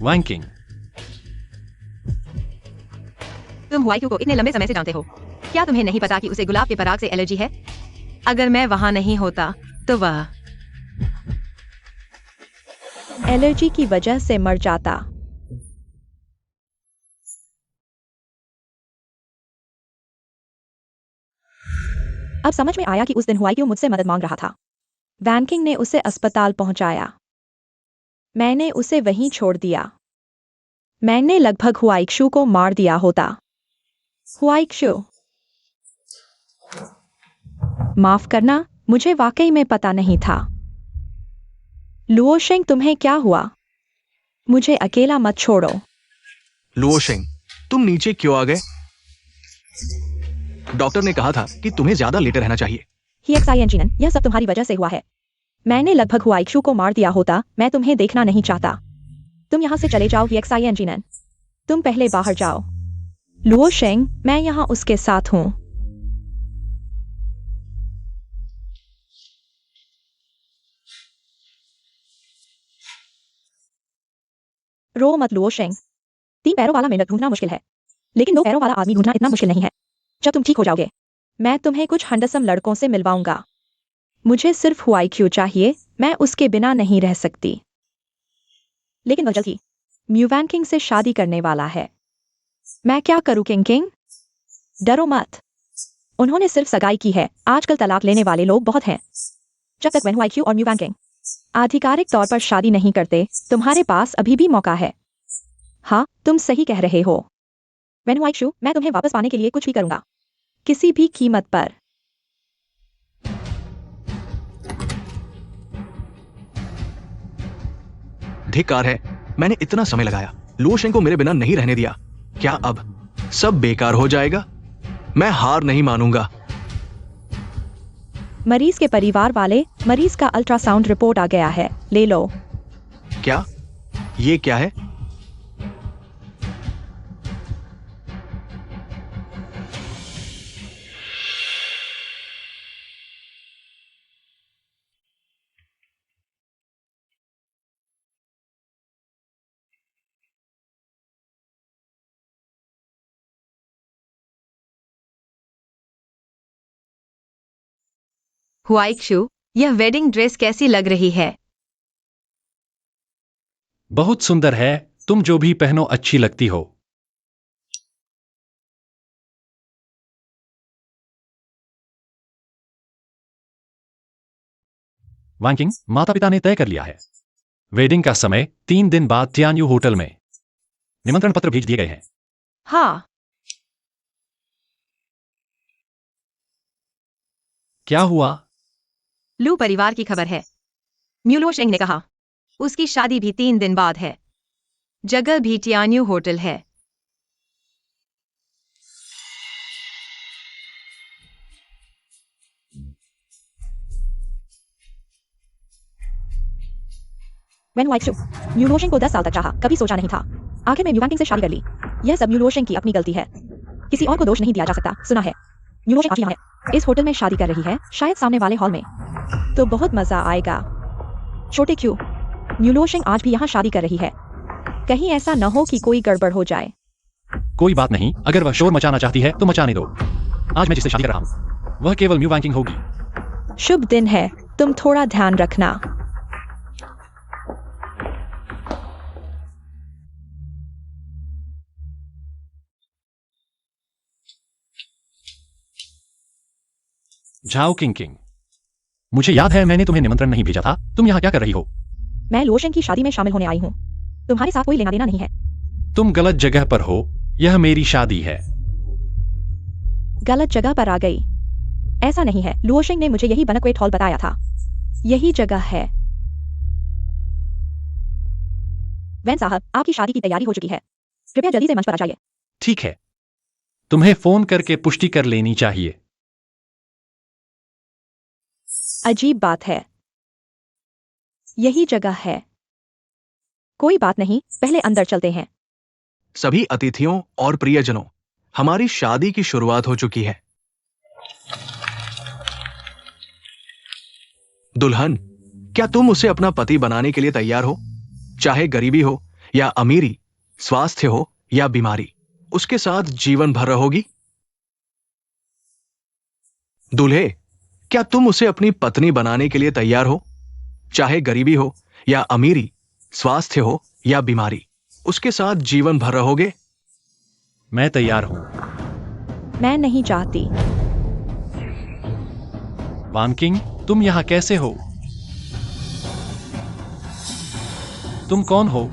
S1: वैंकिंग।
S4: तुम हुआईक्यू को इतने लंबे समय से जानते हो, क्या तुम्हें नहीं पता कि उसे गुलाब के पराग से एलर्जी है? अगर मैं वहां नहीं होता तो वह
S2: एलर्जी की वजह से मर जाता। अब समझ में आया कि उस दिन हुआईक्यू मुझसे मदद मांग रहा था। वैनकिंग ने उसे अस्पताल पहुंचाया। मैंने उसे वहीं छोड़ दिया। मैंने लगभग हुआईक्यू को मार दिया होता। हुआईक्यू, माफ करना, मुझे वाकई में पता नहीं था। लुओशेंग, तुम्हें क्या हुआ? मुझे अकेला मत छोड़ो।
S3: लुओशेंग, तुम नीचे क्यों आ गए? डॉक्टर ने कहा था कि तुम्हें ज्यादा लेटे रहना चाहिए।
S2: हिएक्साइएंजिनन, यह सब तुम्हारी वजह से हुआ है। मैंने लगभग हुआईक्यू को मार दिया होता। मैं तुम्हें देखना नहीं चाहता। तुम यहाँ से चले जाओ हिएक्साइएंजिनन। तुम पहले बाहर जाओ। लुओशेंग, मैं यहाँ उसके साथ हूँ। रो मत लुओशेंग। 3 पैरों वाला मेंढक ढूंढना मुश्किल है, लेकिन 2 पैरों वाला आदमी ढूंढना इतना मुश्किल नहीं है। जब तुम ठीक हो जाओगे, मैं तुम्हें कुछ हंडसम लड़कों से मिलवाऊंगा। मुझे सिर्फ हुआईक्यू चाहिए, मैं उसके बिना नहीं रह सकती। लेकिन वह जल्द ही म्यूवैन किंग से शादी करने वाला है। मैं क्या करूं किंग किंग? डरो मत। उन्होंने सिर्फ सगाई की है। आजकल तलाक लेने वाले लोग बहुत हैं। जब तक वेन हुआईक्यू और म्यूवैन किंग आधिकारिक तौर पर शादी नहीं करते, तुम्हारे पास अभी भी मौका है। हाँ, तुम सही कह रहे हो। वेन हुआईक्यू, मैं तुम्हें वापस पाने के लिए कुछ भी करूंगा, किसी भी कीमत पर।
S3: धिक्कार है, मैंने इतना समय लगाया, लुओशेंग को मेरे बिना नहीं रहने दिया। क्या अब सब बेकार हो जाएगा? मैं हार नहीं मानूंगा।
S2: मरीज के परिवार वाले, मरीज का अल्ट्रासाउंड रिपोर्ट आ गया है, ले लो।
S3: क्या? ये क्या है?
S4: हुआईक्यू, यह वेडिंग ड्रेस कैसी लग रही है?
S1: बहुत सुंदर है। तुम जो भी पहनो अच्छी लगती हो। वैंकिंग, माता पिता ने तय कर लिया है। वेडिंग का समय 3 दिन बाद टियान्यू होटल में। निमंत्रण पत्र भेज दिए गए हैं।
S4: हाँ,
S1: क्या हुआ?
S4: लू परिवार की खबर है। म्यूलोशेंग ने कहा उसकी शादी भी 3 दिन बाद है। जगह भी टियान्यू होटल है।
S2: वेन हुआईक्यू, म्यूलोशेंग को 10 साल तक चाहा, कभी सोचा नहीं था। आखिर में म्यूवैन किंग से शादी कर ली। यह सब म्यूलोशेंग की अपनी गलती है। किसी और को दोष नहीं दिया जा सकता। सुना है, म्यूलोशेंग आज यहाँ है, इस होटल में शादी कर रही है, शायद सामने वाले हॉल में। तो बहुत मजा आएगा। छोटे क्यू, म्यूलोशेंग आज भी यहाँ शादी कर रही है। कहीं ऐसा न हो कि कोई गड़बड़ हो जाए।
S1: कोई बात नहीं, अगर वह शोर मचाना चाहती है तो मचाने दो। आज मैं जिससे शादी कर रहा हूं वह केवल म्यू वैंकिंग होगी।
S2: शुभ दिन है, तुम थोड़ा ध्यान रखना।
S1: जाओ किंग किंग। मुझे याद है मैंने तुम्हें निमंत्रण नहीं भेजा था। तुम यहाँ क्या कर रही हो?
S2: मैं लुओशेंग की शादी में शामिल होने आई हूँ। तुम्हारे साथ कोई लेना देना नहीं है।
S1: तुम गलत जगह पर हो। यह मेरी शादी है।
S2: गलत जगह पर आ गई। ऐसा नहीं है, लुओशेंग ने मुझे यही बनक्वेट हॉल बताया था। यही जगह है। वैन साहब, आपकी शादी की तैयारी हो चुकी है। कृपया जल्दी से मंच पर आ जाइए।
S1: ठीक है, तुम्हें फोन करके पुष्टि कर लेनी चाहिए।
S2: अजीब बात है। यही जगह है। कोई बात नहीं, पहले अंदर चलते हैं।
S3: सभी अतिथियों और प्रियजनों, हमारी शादी की शुरुआत हो चुकी है। दुल्हन, क्या तुम उसे अपना पति बनाने के लिए तैयार हो? चाहे गरीबी हो या अमीरी, स्वास्थ्य हो या बीमारी, उसके साथ जीवन भर रहोगी? दूल्हे, क्या तुम उसे अपनी पत्नी बनाने के लिए तैयार हो? चाहे गरीबी हो या अमीरी, स्वास्थ्य हो या बीमारी, उसके साथ जीवन भर रहोगे?
S1: मैं तैयार हूं।
S2: मैं नहीं चाहती।
S1: वान किंग, तुम यहां कैसे हो? तुम कौन हो?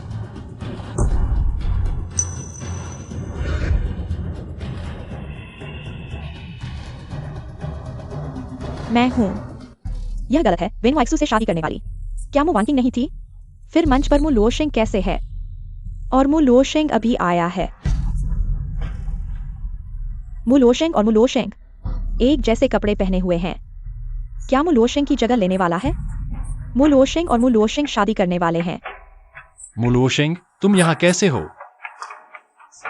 S2: मैं हूं। यह गलत है। वेन वाइक्सू से शादी करने वाली क्या मु वांटिंग नहीं थी? फिर मंच पर मु लोशेंग कैसे है? और मु लोशेंग अभी आया है। मु लोशेंग और मु लोशेंग एक जैसे कपड़े पहने हुए हैं। क्या मु लोशेंग की जगह लेने वाला है? मु लोशेंग और मु लोशेंग शादी करने वाले हैं।
S1: मुलोशेंग, तुम यहां कैसे हो?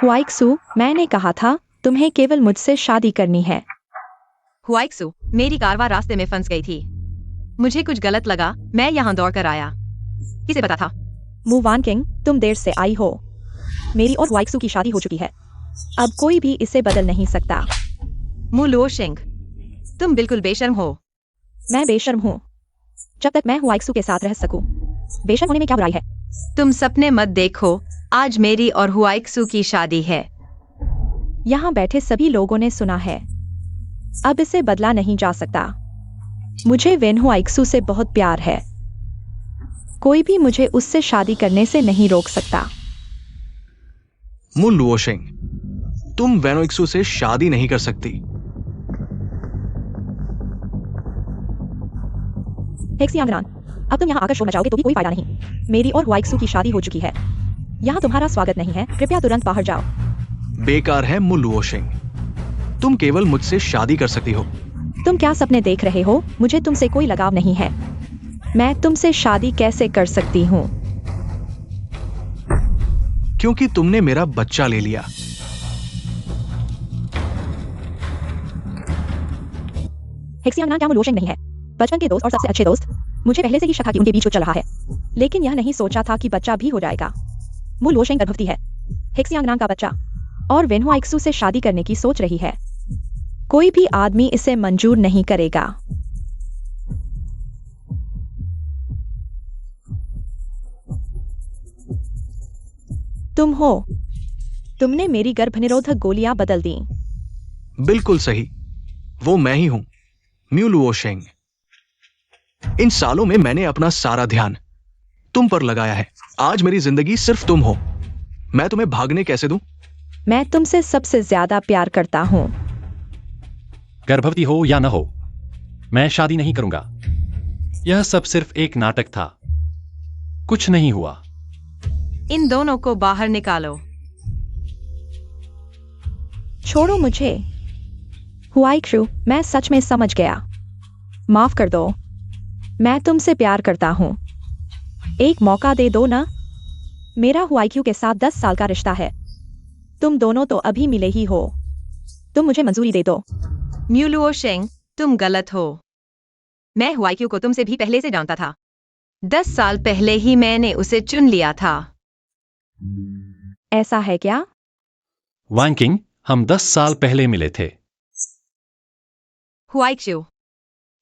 S2: हुआइक्सू, मैंने कहा था तुम्हें केवल मुझसे शादी करनी है।
S4: हुआइक्सू, मेरी कारवां रास्ते में फंस गई थी। मुझे कुछ गलत लगा, मैं यहाँ दौड़ कर आया। किसे पता था?
S2: मु वान किंग, तुम देर से आई हो। मेरी और हुआइक्सू की शादी हो चुकी है। अब कोई भी इसे बदल नहीं सकता।
S4: मु लोशेंग, तुम बिल्कुल बेशर्म हो।
S2: मैं बेशर्म हूँ। जब तक मैं हुआइक्सू के साथ रह सकूं, बेशर्म होने में क्या बुराई है?
S4: तुम सपने मत देखो, आज मेरी और हुआइक्सू की शादी है।
S2: यहाँ बैठे सभी लोगों ने सुना है। अब इसे बदला नहीं जा सकता। मुझे वेन हुआइक्सू से बहुत प्यार है। कोई भी मुझे उससे शादी करने से नहीं रोक सकता।
S3: मु लुओशेंग, तुम वेनोइक्सू से शादी नहीं कर सकती।
S2: हेक्सियांगनान, अब तुम यहाँ आकर शोर मचाओगे तो भी कोई फायदा नहीं। मेरी और हुआइक्सू की शादी हो चुकी है। यहाँ तुम्हारा स्वागत नहीं है। कृपया तुरंत बाहर जाओ।
S3: बेकार है मु लुओशेंग, तुम केवल मुझसे शादी कर सकती हो।
S2: तुम क्या सपने देख रहे हो? मुझे तुमसे कोई लगाव नहीं है। मैं तुमसे शादी कैसे कर सकती हूँ?
S3: क्योंकि तुमने मेरा बच्चा ले लिया।
S2: हेक्सियांगनान, क्या मु लोशेंग नहीं है? बचपन के दोस्त और सबसे अच्छे दोस्त। मुझे पहले से ही शक था कि उनके बीच कुछ चल रहा है, लेकिन यह नहीं सोचा था कि बच्चा भी हो जाएगा। मु लोशेंग गर्भवती है। हेक्सियांगनान का बच्चा और वेन हुआइक्सू से शादी करने की सोच रही है। कोई भी आदमी इसे मंजूर नहीं करेगा। तुम हो। तुमने मेरी गर्भनिरोधक गोलियां बदल दी।
S3: बिल्कुल सही, वो मैं ही हूं, म्यू लुओशेंग। इन सालों में मैंने अपना सारा ध्यान तुम पर लगाया है। आज मेरी जिंदगी सिर्फ तुम हो। मैं तुम्हें भागने कैसे दूं?
S2: मैं तुमसे सबसे ज्यादा प्यार करता हूँ।
S1: गर्भवती हो या न हो, मैं शादी नहीं करूंगा। यह सब सिर्फ एक नाटक था। कुछ नहीं हुआ।
S4: इन दोनों को बाहर निकालो।
S2: छोड़ो मुझे। हुआइक्सू, मैं सच में समझ गया। माफ कर दो। मैं तुमसे प्यार करता हूँ। एक मौका दे दो ना। मेरा हुआइक्यू के साथ 10 साल का रिश्ता है। तुम दोनों तो अभी मिले ही हो। तुम मुझे मंजूरी दे दो।
S4: म्यू लुओशेंग, तुम गलत हो। मैं हुआइक्यू को तुमसे भी पहले से जानता था। 10 साल पहले ही मैंने उसे चुन लिया था।
S2: ऐसा है क्या?
S1: वान किंग, हम 10 साल पहले मिले थे।
S4: हुआइक्यू,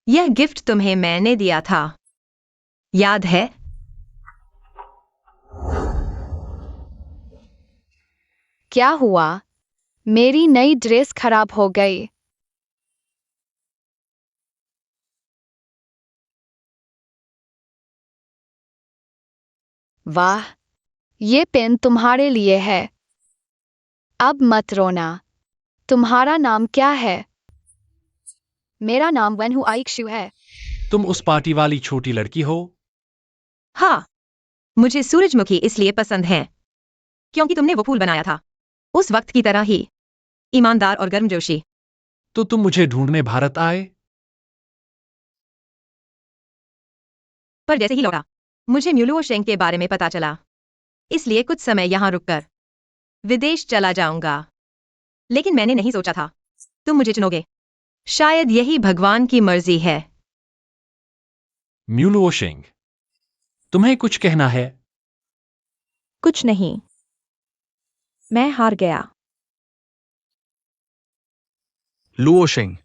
S4: यह गिफ्ट तुम्हें मैंने दिया था, याद है?
S5: क्या हुआ? मेरी नई ड्रेस खराब हो गई। वाह, ये पेन तुम्हारे लिए है। अब मत रोना। तुम्हारा नाम क्या है? मेरा नाम वेन हुआइक्सू है।
S1: तुम उस पार्टी वाली छोटी लड़की हो?
S4: हाँ, मुझे सूरजमुखी इसलिए पसंद है क्योंकि तुमने वो फूल बनाया था, उस वक्त की तरह ही ईमानदार और गर्मजोशी।
S1: तो तुम मुझे ढूंढने भारत आए?
S4: पर जैसे ही लौटा, मुझे म्यू लुओशेंग के बारे में पता चला। इसलिए कुछ समय यहाँ रुककर विदेश चला जाऊंगा। लेकिन मैंने नहीं सोचा था तुम मुझे चुनोगे। शायद यही भगवान की मर्जी है।
S1: म्यू लुओशेंग, तुम्हें कुछ कहना है?
S2: कुछ नहीं, मैं हार गया।
S3: लुओशेंग,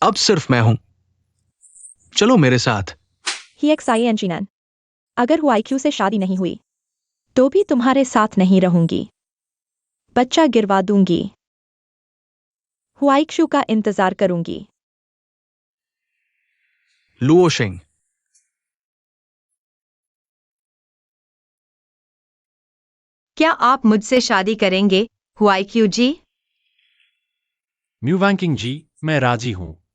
S3: अब सिर्फ मैं हूं। चलो मेरे साथ।
S2: ही एक्साइएंजिनन, अगर हुआईक्यू से शादी नहीं हुई तो भी तुम्हारे साथ नहीं रहूंगी। बच्चा गिरवा दूंगी। हुआईक्यू का इंतजार करूंगी।
S3: लुओशेंग,
S4: क्या आप मुझसे शादी करेंगे हुआईक्यू जी?
S1: म्यू वैंकिंग जी, मैं राजी हूं।